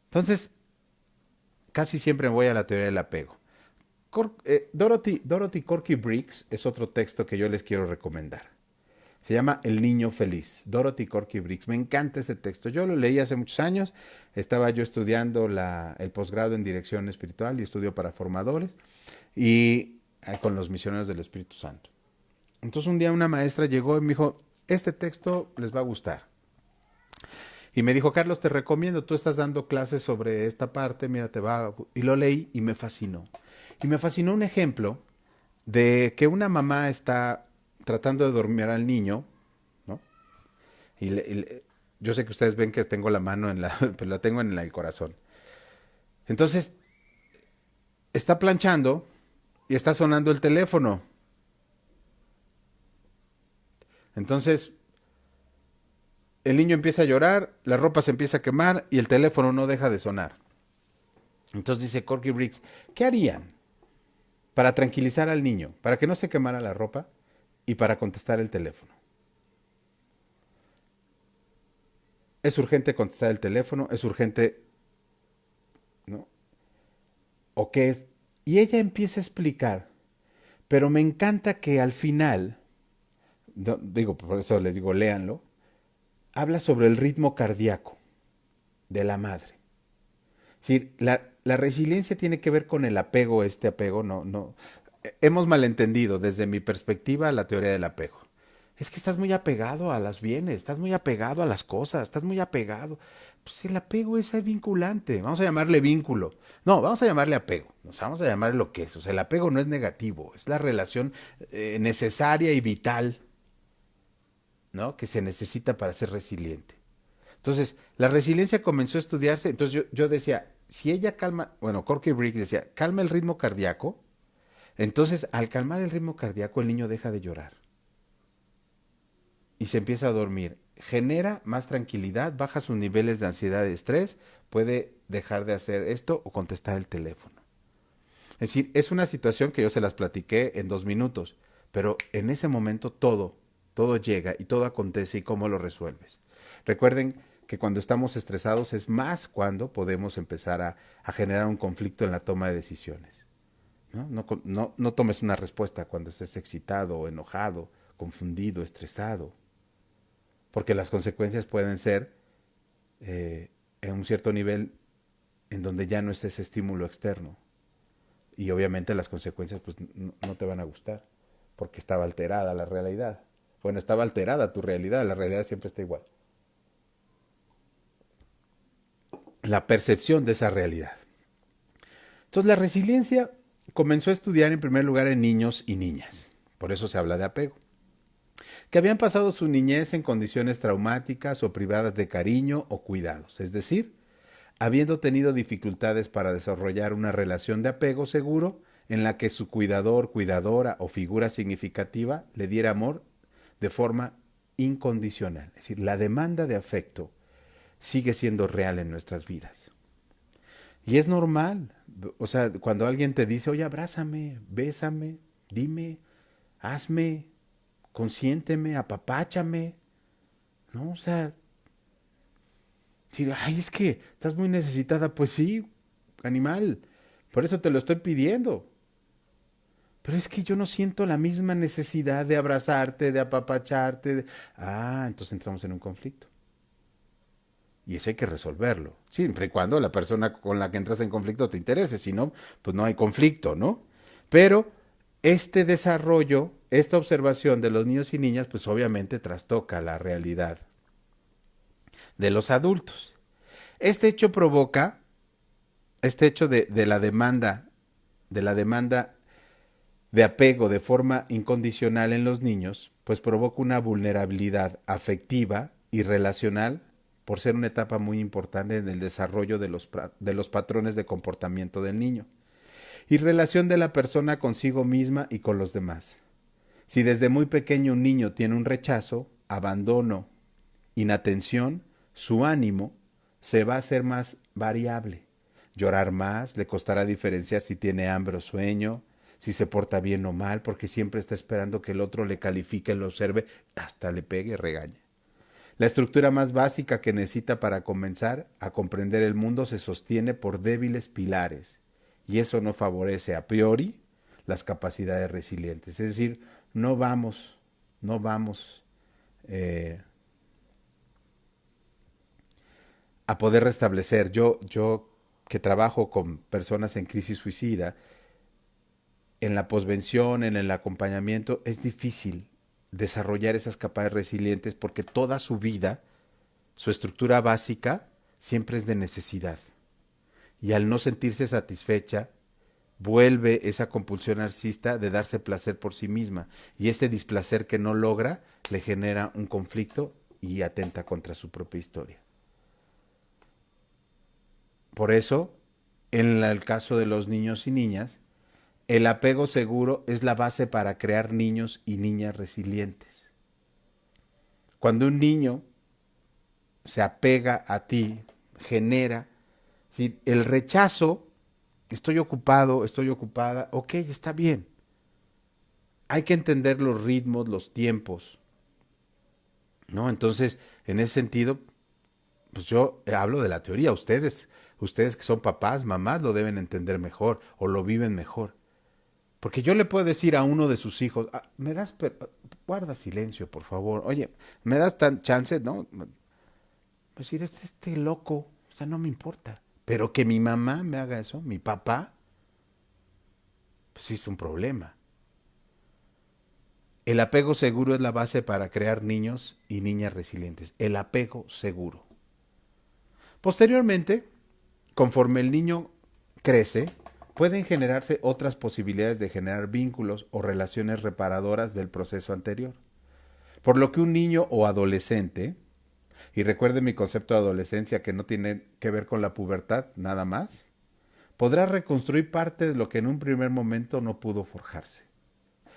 Entonces, casi siempre me voy a la teoría del apego. Dorothy Corky Briggs es otro texto que yo les quiero recomendar. Se llama El niño feliz, Dorothy Corky Briggs. Me encanta ese texto. Yo lo leí hace muchos años. Estaba yo estudiando el posgrado en dirección espiritual y estudio para formadores y con los misioneros del Espíritu Santo. Entonces un día una maestra llegó y me dijo, este texto les va a gustar. Y me dijo, Carlos, te recomiendo, tú estás dando clases sobre esta parte, mira, te va. Y lo leí y me fascinó. Y me fascinó un ejemplo de que una mamá está tratando de dormir al niño, ¿no? Yo sé que ustedes ven que tengo la mano pues la tengo en el corazón. Entonces, está planchando y está sonando el teléfono. Entonces, el niño empieza a llorar, la ropa se empieza a quemar y el teléfono no deja de sonar. Entonces dice Corky Briggs, ¿qué harían para tranquilizar al niño, para que no se quemara la ropa y para contestar el teléfono? Es urgente contestar el teléfono, es urgente, ¿no? ¿O qué es? Y ella empieza a explicar, pero me encanta que al final, digo, por eso les digo, léanlo, habla sobre el ritmo cardíaco de la madre. Es decir, la resiliencia tiene que ver con el apego, este apego, no, no. Hemos malentendido desde mi perspectiva la teoría del apego. Es que estás muy apegado a los bienes, estás muy apegado a las cosas, estás muy apegado. Pues el apego es vinculante, vamos a llamarle vínculo. No, vamos a llamarle apego, o sea, vamos a llamarle lo que es. O sea, el apego no es negativo, es la relación necesaria y vital, ¿no? Que se necesita para ser resiliente. Entonces, la resiliencia comenzó a estudiarse. Entonces, yo decía, si ella calma, bueno, Corky Briggs decía, calma el ritmo cardíaco. Entonces, al calmar el ritmo cardíaco, el niño deja de llorar y se empieza a dormir. Genera más tranquilidad, baja sus niveles de ansiedad y estrés, puede dejar de hacer esto o contestar el teléfono. Es decir, es una situación que yo se las platiqué en 2 minutos, pero en ese momento todo llega y todo acontece y cómo lo resuelves. Recuerden que cuando estamos estresados es más cuando podemos empezar a generar un conflicto en la toma de decisiones. ¿No? No tomes una respuesta cuando estés excitado, enojado, confundido, estresado, porque las consecuencias pueden ser en un cierto nivel en donde ya no esté ese estímulo externo. Y obviamente las consecuencias pues no te van a gustar, porque estaba alterada la realidad. Bueno, estaba alterada tu realidad, la realidad siempre está igual. La percepción de esa realidad. Entonces la resiliencia comenzó a estudiar en primer lugar en niños y niñas. Por eso se habla de apego. Que habían pasado su niñez en condiciones traumáticas o privadas de cariño o cuidados. Es decir, habiendo tenido dificultades para desarrollar una relación de apego seguro en la que su cuidador, cuidadora o figura significativa le diera amor de forma incondicional. Es decir, la demanda de afecto sigue siendo real en nuestras vidas. Y es normal, o sea, cuando alguien te dice, oye, abrázame, bésame, dime, hazme, consiénteme, apapáchame, ¿no? O sea, si, ay, es que estás muy necesitada, pues sí, animal, por eso te lo estoy pidiendo. Pero es que yo no siento la misma necesidad de abrazarte, de apapacharte. Ah, entonces entramos en un conflicto. Y eso hay que resolverlo. Siempre y cuando la persona con la que entras en conflicto te interese. Si no, pues no hay conflicto, ¿no? Pero este desarrollo, esta observación de los niños y niñas, pues obviamente trastoca la realidad de los adultos. Este hecho provoca, este hecho de la demanda de apego de forma incondicional en los niños, pues provoca una vulnerabilidad afectiva y relacional por ser una etapa muy importante en el desarrollo de los patrones de comportamiento del niño y relación de la persona consigo misma y con los demás. Si desde muy pequeño un niño tiene un rechazo, abandono, inatención, su ánimo se va a hacer más variable. Llorar más, le costará diferenciar si tiene hambre o sueño, si se porta bien o mal, porque siempre está esperando que el otro le califique, lo observe, hasta le pegue y regañe. La estructura más básica que necesita para comenzar a comprender el mundo se sostiene por débiles pilares, y eso no favorece a priori las capacidades resilientes. Es decir, no vamos eh, a poder restablecer. Yo que trabajo con personas en crisis suicida, en la posvención, en el acompañamiento, es difícil desarrollar esas capacidades resilientes porque toda su vida, su estructura básica, siempre es de necesidad. Y al no sentirse satisfecha, vuelve esa compulsión narcisista de darse placer por sí misma. Y ese displacer que no logra le genera un conflicto y atenta contra su propia historia. Por eso, en el caso de los niños y niñas, el apego seguro es la base para crear niños y niñas resilientes. Cuando un niño se apega a ti, genera, si el rechazo, estoy ocupado, estoy ocupada, ok, está bien. Hay que entender los ritmos, los tiempos, ¿no? Entonces, en ese sentido, pues yo hablo de la teoría. Ustedes que son papás, mamás, lo deben entender mejor o lo viven mejor. Porque yo le puedo decir a uno de sus hijos, "Ah, guarda silencio, por favor. Oye, ¿me das tan chance? No, pues decir, este loco, o sea, no me importa. Pero que mi mamá me haga eso, mi papá, pues sí es un problema. El apego seguro es la base para crear niños y niñas resilientes. El apego seguro. Posteriormente, conforme el niño crece, pueden generarse otras posibilidades de generar vínculos o relaciones reparadoras del proceso anterior. Por lo que un niño o adolescente, y recuerde mi concepto de adolescencia que no tiene que ver con la pubertad, nada más, podrá reconstruir parte de lo que en un primer momento no pudo forjarse.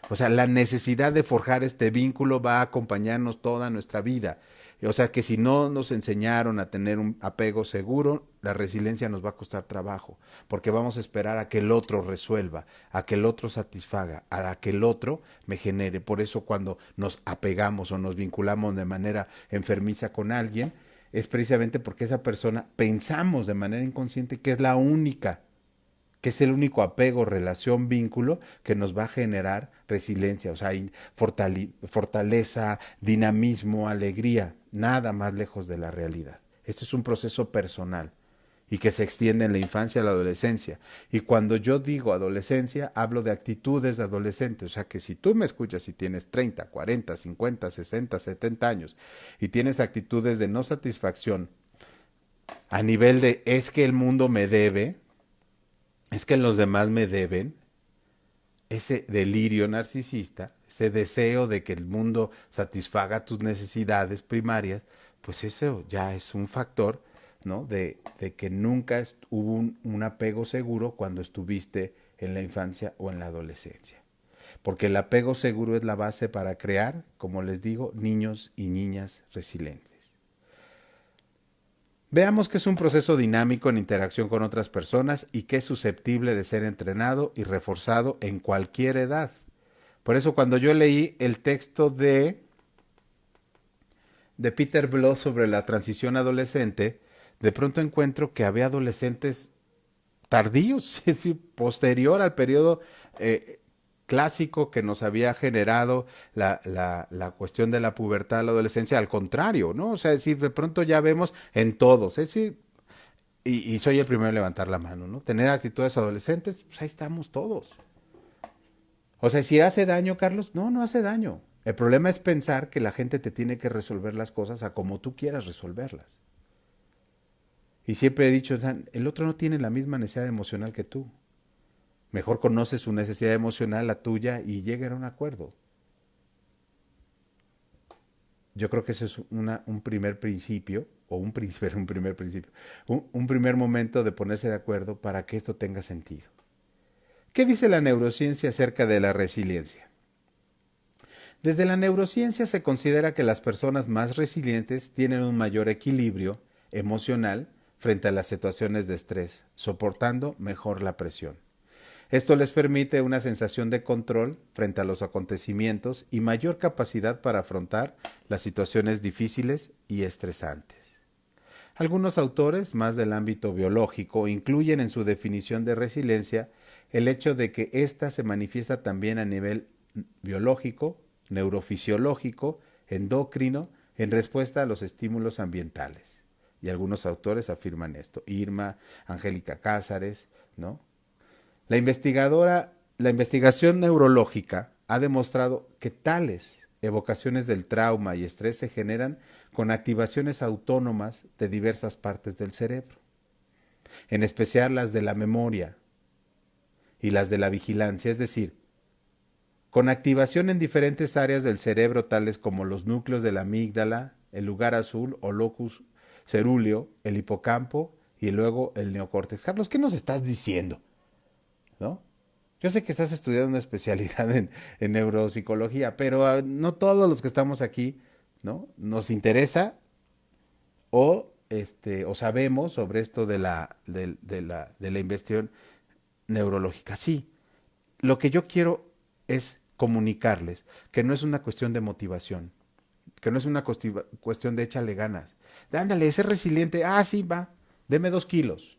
O sea, la necesidad de forjar este vínculo va a acompañarnos toda nuestra vida. O sea, que si no nos enseñaron a tener un apego seguro, la resiliencia nos va a costar trabajo, porque vamos a esperar a que el otro resuelva, a que el otro satisfaga, a que el otro me genere. Por eso cuando nos apegamos o nos vinculamos de manera enfermiza con alguien, es precisamente porque esa persona pensamos de manera inconsciente que es el único apego, relación, vínculo que nos va a generar resiliencia, o sea, fortaleza, dinamismo, alegría, nada más lejos de la realidad. Este es un proceso personal y que se extiende en la infancia a la adolescencia. Y cuando yo digo adolescencia, hablo de actitudes de adolescente. O sea que si tú me escuchas y tienes 30, 40, 50, 60, 70 años y tienes actitudes de no satisfacción a nivel de es que el mundo me debe, es que los demás me deben, ese delirio narcisista, ese deseo de que el mundo satisfaga tus necesidades primarias, pues eso ya es un factor, ¿no? De que nunca hubo un apego seguro cuando estuviste en la infancia o en la adolescencia. Porque el apego seguro es la base para crear, como les digo, niños y niñas resilientes. Veamos que es un proceso dinámico en interacción con otras personas y que es susceptible de ser entrenado y reforzado en cualquier edad. Por eso cuando yo leí el texto de de Peter Bloss sobre la transición adolescente, de pronto encuentro que había adolescentes tardíos, es decir, posterior al periodo clásico que nos había generado la cuestión de la pubertad, la adolescencia, al contrario, ¿no? O sea, es decir, de pronto ya vemos en todos, es decir, y soy el primero en levantar la mano, ¿no? Tener actitudes adolescentes, pues ahí estamos todos. O sea, si hace daño, Carlos, no, no hace daño. El problema es pensar que la gente te tiene que resolver las cosas a como tú quieras resolverlas. Y siempre he dicho, el otro no tiene la misma necesidad emocional que tú. Mejor conoce su necesidad emocional, la tuya, y lleguen a un acuerdo. Yo creo que ese es un primer principio, o un primer principio, un primer momento de ponerse de acuerdo para que esto tenga sentido. ¿Qué dice la neurociencia acerca de la resiliencia? Desde la neurociencia se considera que las personas más resilientes tienen un mayor equilibrio emocional frente a las situaciones de estrés, soportando mejor la presión. Esto les permite una sensación de control frente a los acontecimientos y mayor capacidad para afrontar las situaciones difíciles y estresantes. Algunos autores, más del ámbito biológico, incluyen en su definición de resiliencia el hecho de que ésta se manifiesta también a nivel biológico, neurofisiológico, endocrino, en respuesta a los estímulos ambientales. Y algunos autores afirman esto. Irma, Angélica Cázares, ¿no? La investigación neurológica ha demostrado que tales evocaciones del trauma y estrés se generan con activaciones autónomas de diversas partes del cerebro, en especial las de la memoria y las de la vigilancia, es decir, con activación en diferentes áreas del cerebro tales como los núcleos de la amígdala, el lugar azul o locus cerúleo, el hipocampo y luego el neocórtex. Carlos, ¿qué nos estás diciendo? ¿No? Yo sé que estás estudiando una especialidad en neuropsicología, pero no todos los que estamos aquí, ¿no? Nos interesa o sabemos sobre esto de la investigación neurológica. Sí, lo que yo quiero es comunicarles que no es una cuestión de motivación, que no es una cuestión de échale ganas. De, ándale, ser resiliente, sí, va, deme 2 kilos.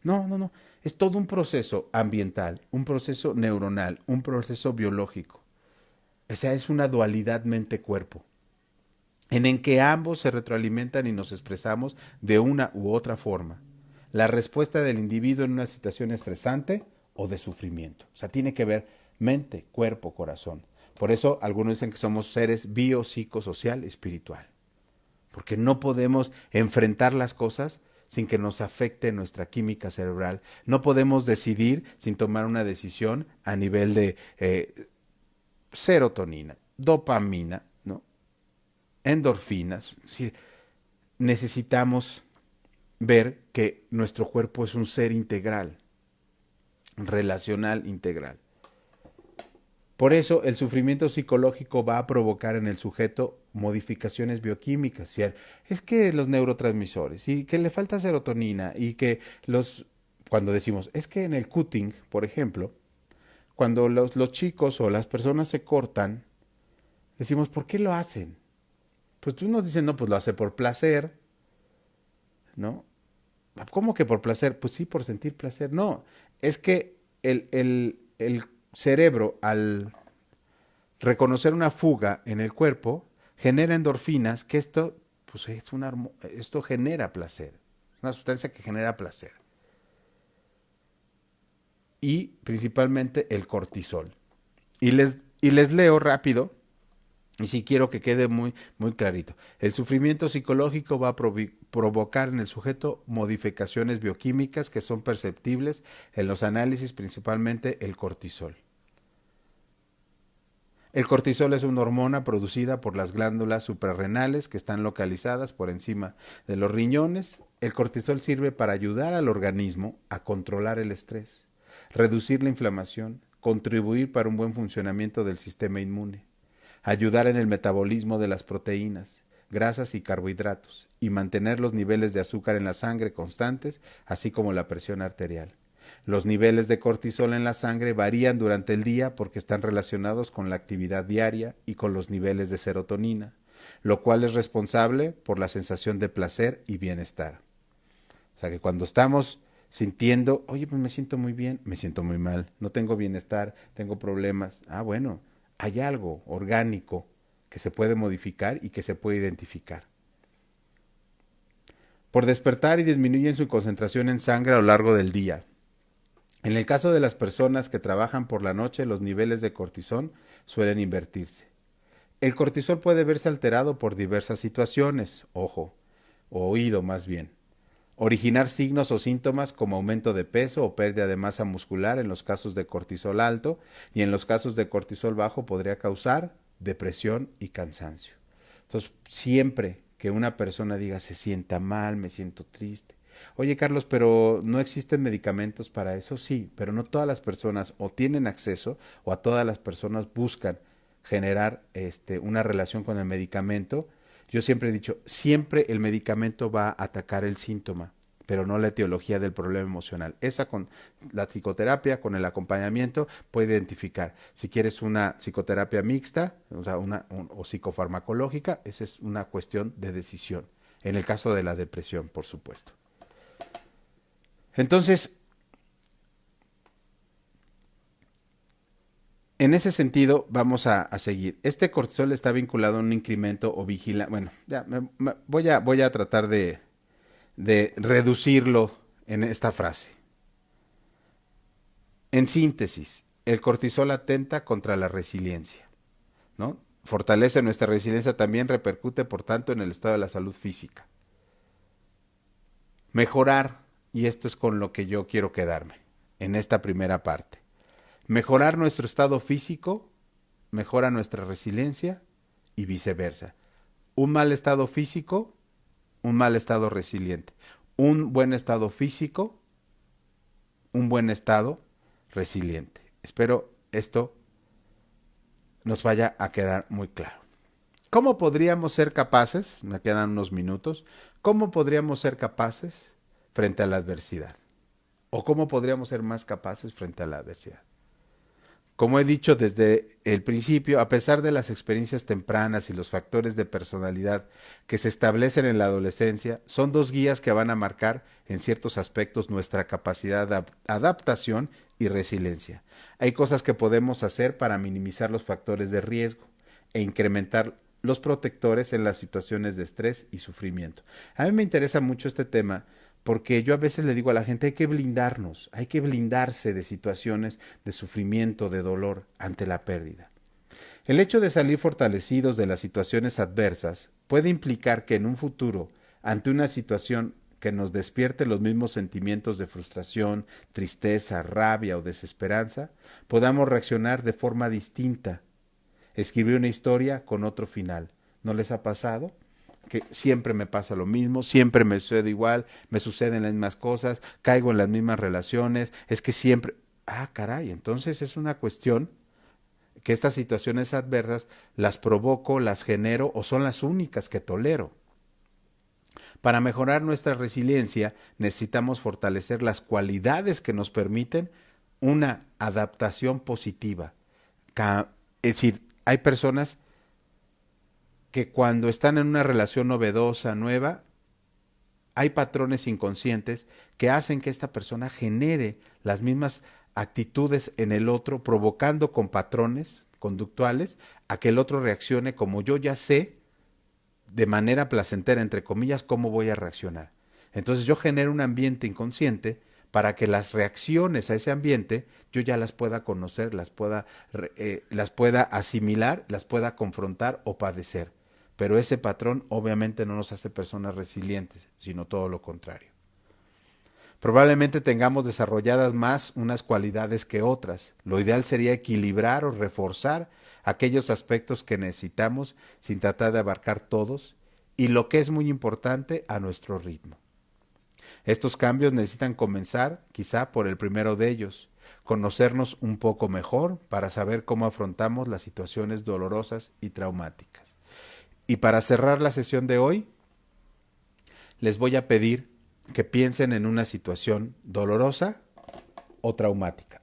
No, no, no. Es todo un proceso ambiental, un proceso neuronal, un proceso biológico. O sea, es una dualidad mente-cuerpo, en que ambos se retroalimentan y nos expresamos de una u otra forma. La respuesta del individuo en una situación estresante o de sufrimiento. O sea, tiene que ver mente, cuerpo, corazón. Por eso algunos dicen que somos seres biopsicosocial espiritual. Porque no podemos enfrentar las cosas sin que nos afecte nuestra química cerebral. No podemos decidir sin tomar una decisión a nivel de serotonina, dopamina, ¿no? Endorfinas. Es decir, necesitamos ver que nuestro cuerpo es un ser integral, relacional integral. Por eso el sufrimiento psicológico va a provocar en el sujeto modificaciones bioquímicas. ¿Sí? Es que los neurotransmisores y que le falta serotonina y que cuando decimos, es que en el cutting, por ejemplo, cuando los chicos o las personas se cortan, decimos, ¿por qué lo hacen? Pues tú nos dicen, no, pues lo hace por placer, ¿no? ¿Cómo que por placer? Pues sí, por sentir placer. No, es que el cerebro, al reconocer una fuga en el cuerpo, genera endorfinas, que esto, pues esto genera placer, una sustancia que genera placer. Y principalmente el cortisol. Y les leo rápido, y si quiero que quede muy, muy clarito. El sufrimiento psicológico va a provocar en el sujeto modificaciones bioquímicas que son perceptibles en los análisis, principalmente el cortisol. El cortisol es una hormona producida por las glándulas suprarrenales que están localizadas por encima de los riñones. El cortisol sirve para ayudar al organismo a controlar el estrés, reducir la inflamación, contribuir para un buen funcionamiento del sistema inmune, ayudar en el metabolismo de las proteínas, grasas y carbohidratos, y mantener los niveles de azúcar en la sangre constantes, así como la presión arterial. Los niveles de cortisol en la sangre varían durante el día porque están relacionados con la actividad diaria y con los niveles de serotonina. lo cual es responsable por la sensación de placer y bienestar. O sea que cuando estamos sintiendo, oye, pues me siento muy bien, me siento muy mal, no tengo bienestar, tengo problemas. Ah, bueno, hay algo orgánico que se puede modificar y que se puede identificar. Por despertar y disminuyen su concentración en sangre a lo largo del día. En el caso de las personas que trabajan por la noche, los niveles de cortisol suelen invertirse. El cortisol puede verse alterado por diversas situaciones, ojo, o oído más bien. Originar signos o síntomas como aumento de peso o pérdida de masa muscular en los casos de cortisol alto, y en los casos de cortisol bajo podría causar depresión y cansancio. Entonces, siempre que una persona diga se sienta mal, me siento triste. Oye, Carlos, pero ¿no existen medicamentos para eso? Sí, pero no todas las personas o tienen acceso o a todas las personas buscan generar una relación con el medicamento. Yo siempre he dicho, siempre el medicamento va a atacar el síntoma, pero no la etiología del problema emocional. Esa con la psicoterapia, con el acompañamiento, puede identificar. Si quieres una psicoterapia mixta, o sea, o psicofarmacológica, esa es una cuestión de decisión. En el caso de la depresión, por supuesto. Entonces, en ese sentido, vamos a seguir. Este cortisol está vinculado a un incremento o vigila. Bueno, ya voy a tratar de reducirlo en esta frase. En síntesis, el cortisol atenta contra la resiliencia, ¿no? Fortalece nuestra resiliencia, también repercute, por tanto, en el estado de la salud física. Mejorar, y esto es con lo que yo quiero quedarme en esta primera parte. Mejorar nuestro estado físico mejora nuestra resiliencia y viceversa. Un mal estado físico, un mal estado resiliente. Un buen estado físico, un buen estado resiliente. Espero esto nos vaya a quedar muy claro. ¿Cómo podríamos ser capaces, me quedan unos minutos, cómo podríamos ser capaces frente a la adversidad? ¿O cómo podríamos ser más capaces frente a la adversidad? Como he dicho desde el principio, a pesar de las experiencias tempranas y los factores de personalidad que se establecen en la adolescencia, son dos guías que van a marcar en ciertos aspectos nuestra capacidad de adaptación y resiliencia. Hay cosas que podemos hacer para minimizar los factores de riesgo e incrementar los protectores en las situaciones de estrés y sufrimiento. A mí me interesa mucho este tema porque yo a veces le digo a la gente, hay que blindarnos, hay que blindarse de situaciones de sufrimiento, de dolor ante la pérdida. El hecho de salir fortalecidos de las situaciones adversas puede implicar que en un futuro, ante una situación que nos despierte los mismos sentimientos de frustración, tristeza, rabia o desesperanza, podamos reaccionar de forma distinta, escribir una historia con otro final. ¿No les ha pasado? Que siempre me pasa lo mismo, siempre me sucede igual, me suceden las mismas cosas, caigo en las mismas relaciones, es que siempre... Ah, caray, entonces es una cuestión que estas situaciones adversas las provoco, las genero o son las únicas que tolero. Para mejorar nuestra resiliencia necesitamos fortalecer las cualidades que nos permiten una adaptación positiva. Es decir, hay personas que cuando están en una relación novedosa, nueva, hay patrones inconscientes que hacen que esta persona genere las mismas actitudes en el otro, provocando con patrones conductuales a que el otro reaccione como yo ya sé, de manera placentera, entre comillas, cómo voy a reaccionar. Entonces yo genero un ambiente inconsciente para que las reacciones a ese ambiente yo ya las pueda conocer, las pueda asimilar, las pueda confrontar o padecer. Pero ese patrón obviamente no nos hace personas resilientes, sino todo lo contrario. Probablemente tengamos desarrolladas más unas cualidades que otras. Lo ideal sería equilibrar o reforzar aquellos aspectos que necesitamos sin tratar de abarcar todos y, lo que es muy importante, a nuestro ritmo. Estos cambios necesitan comenzar quizá por el primero de ellos, conocernos un poco mejor para saber cómo afrontamos las situaciones dolorosas y traumáticas. Y para cerrar la sesión de hoy, les voy a pedir que piensen en una situación dolorosa o traumática.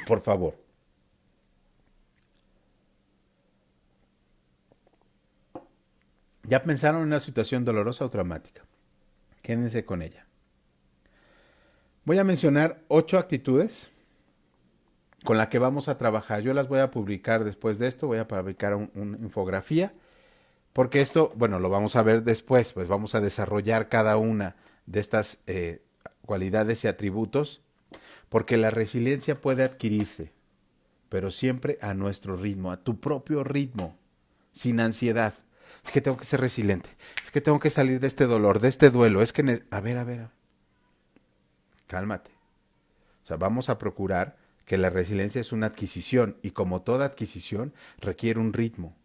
Por favor. Ya pensaron en una situación dolorosa o traumática. Quédense con ella. Voy a mencionar 8 actitudes con las que vamos a trabajar. Yo las voy a publicar después de esto. Voy a publicar una infografía. Porque esto, bueno, lo vamos a ver después. Pues vamos a desarrollar cada una de estas cualidades y atributos. Porque la resiliencia puede adquirirse, pero siempre a nuestro ritmo, a tu propio ritmo, sin ansiedad. Es que tengo que ser resiliente. Es que tengo que salir de este dolor, de este duelo. Es que, a ver, cálmate. O sea, vamos a procurar que la resiliencia es una adquisición y como toda adquisición requiere un ritmo.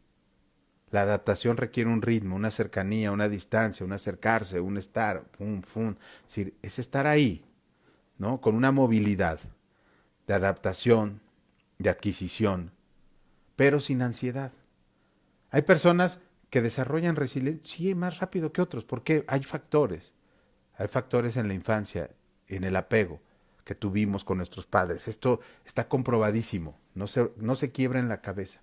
La adaptación requiere un ritmo, una cercanía, una distancia, un acercarse, un estar, es decir, es estar ahí, ¿no? Con una movilidad de adaptación, de adquisición, pero sin ansiedad. Hay personas que desarrollan resiliencia, sí, más rápido que otros. ¿Por qué? Hay factores. Hay factores en la infancia, en el apego que tuvimos con nuestros padres. Esto está comprobadísimo. No se quiebra en la cabeza.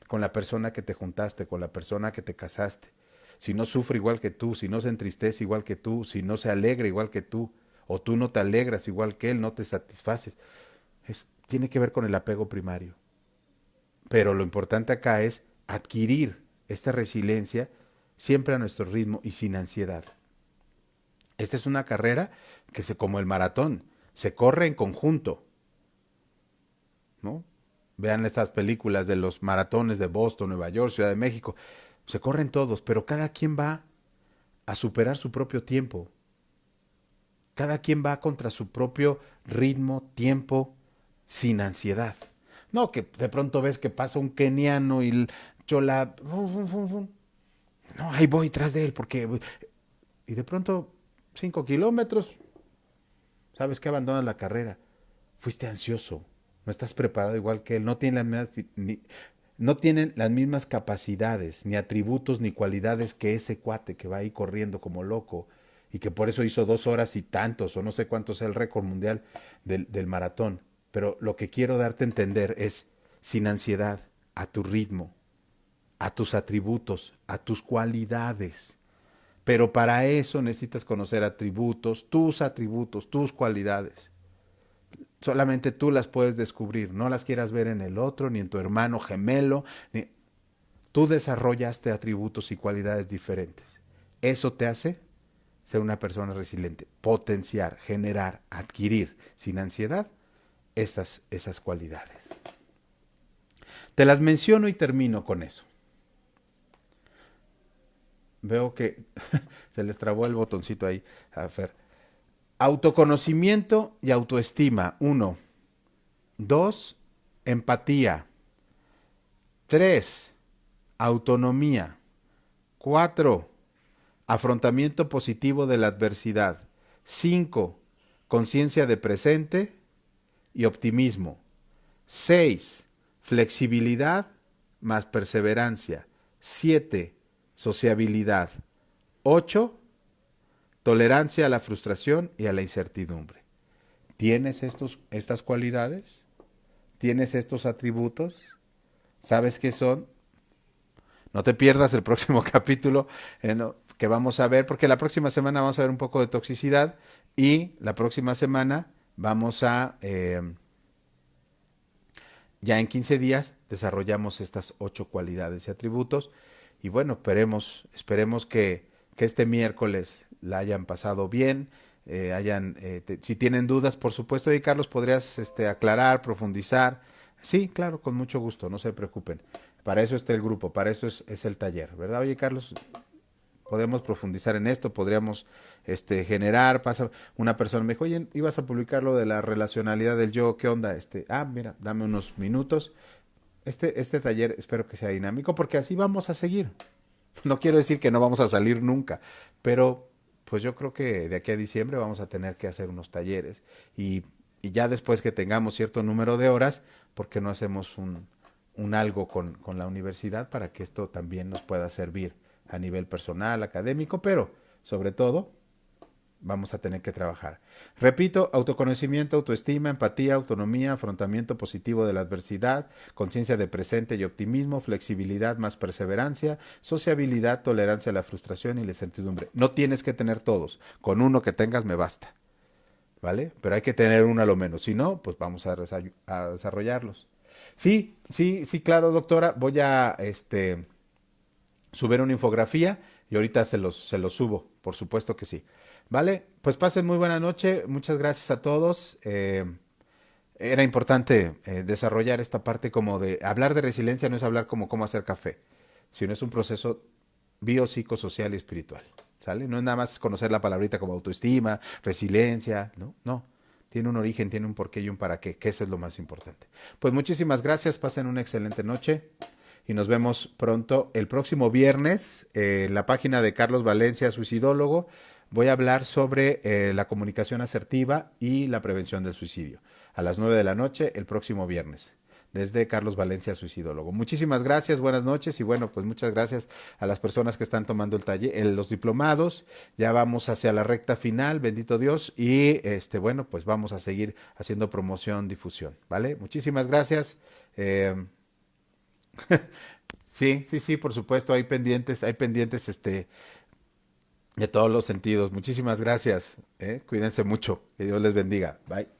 Con la persona que te juntaste, con la persona que te casaste. Si no sufre igual que tú, si no se entristece igual que tú, si no se alegra igual que tú, o tú no te alegras igual que él, no te satisfaces. Tiene que ver con el apego primario. Pero lo importante acá es adquirir esta resiliencia siempre a nuestro ritmo y sin ansiedad. Esta es una carrera que como el maratón, se corre en conjunto, ¿no? Vean estas películas de los maratones de Boston, Nueva York, Ciudad de México. Se corren todos, pero cada quien va a superar su propio tiempo. Cada quien va contra su propio ritmo, tiempo, sin ansiedad. No, que de pronto ves que pasa un keniano y chola. No, ahí voy tras de él, porque. Y de pronto, 5 kilómetros, sabes que abandonas la carrera. Fuiste ansioso, no estás preparado igual que él, no tienen las mismas capacidades, ni atributos, ni cualidades que ese cuate que va ahí corriendo como loco y que por eso hizo 2 horas y tantos, o no sé cuánto sea el récord mundial del maratón. Pero lo que quiero darte a entender es, sin ansiedad, a tu ritmo, a tus atributos, a tus cualidades. Pero para eso necesitas conocer atributos, tus cualidades. Solamente tú las puedes descubrir, no las quieras ver en el otro, ni en tu hermano gemelo. Tú desarrollaste atributos y cualidades diferentes. Eso te hace ser una persona resiliente, potenciar, generar, adquirir, sin ansiedad, esas cualidades. Te las menciono y termino con eso. Veo que se les trabó el botoncito ahí a Fer. Autoconocimiento y autoestima. 1. 2. Empatía. 3. Autonomía. 4. Afrontamiento positivo de la adversidad. 5. Conciencia de presente y optimismo. 6. Flexibilidad más perseverancia. 7. Sociabilidad. 8. Tolerancia a la frustración y a la incertidumbre. ¿Tienes estas cualidades? ¿Tienes estos atributos? ¿Sabes qué son? No te pierdas el próximo capítulo que vamos a ver, porque la próxima semana vamos a ver un poco de toxicidad y la próxima semana vamos a, ya en 15 días, desarrollamos estas 8 cualidades y atributos. Y bueno, esperemos que este miércoles la hayan pasado bien. Si tienen dudas, por supuesto, y Carlos, podrías aclarar, profundizar. Sí, claro, con mucho gusto, no se preocupen. Para eso está el grupo, para eso es el taller, ¿verdad? Oye, Carlos, podemos profundizar en esto, podríamos generar. Una persona me dijo, oye, ibas a publicar lo de la relacionalidad del yo, ¿qué onda? Mira, dame unos minutos. Este taller espero que sea dinámico porque así vamos a seguir. No quiero decir que no vamos a salir nunca, pero pues yo creo que de aquí a diciembre vamos a tener que hacer unos talleres y ya después que tengamos cierto número de horas, ¿por qué no hacemos un algo con la universidad para que esto también nos pueda servir a nivel personal, académico, pero sobre todo vamos a tener que trabajar. Repito, autoconocimiento, autoestima, empatía, autonomía, afrontamiento positivo de la adversidad, conciencia de presente y optimismo, flexibilidad más perseverancia, sociabilidad, tolerancia a la frustración y la incertidumbre. No tienes que tener todos, con uno que tengas me basta, ¿vale? Pero hay que tener uno a lo menos, si no, pues vamos a desarrollarlos. Sí, sí, sí, claro, doctora, voy a subir una infografía y ahorita se los subo, por supuesto que sí. Vale, pues pasen muy buena noche, muchas gracias a todos. Era importante desarrollar esta parte como de hablar de resiliencia, no es hablar como cómo hacer café, sino es un proceso biopsicosocial y espiritual. ¿Sale? No es nada más conocer la palabrita como autoestima, resiliencia, no, no. Tiene un origen, tiene un porqué y un para qué, que eso es lo más importante. Pues muchísimas gracias, pasen una excelente noche y nos vemos pronto el próximo viernes en la página de Carlos Valencia, suicidólogo. Voy a hablar sobre la comunicación asertiva y la prevención del suicidio. A las 9 de la noche el próximo viernes. Desde Carlos Valencia, suicidólogo. Muchísimas gracias, buenas noches y bueno, pues muchas gracias a las personas que están tomando el taller, los diplomados. Ya vamos hacia la recta final, bendito Dios, y bueno, pues vamos a seguir haciendo promoción, difusión, ¿vale? Muchísimas gracias. Eh, sí, sí, sí, por supuesto, hay pendientes, de todos los sentidos. Muchísimas gracias. Cuídense mucho. Que Dios les bendiga. Bye.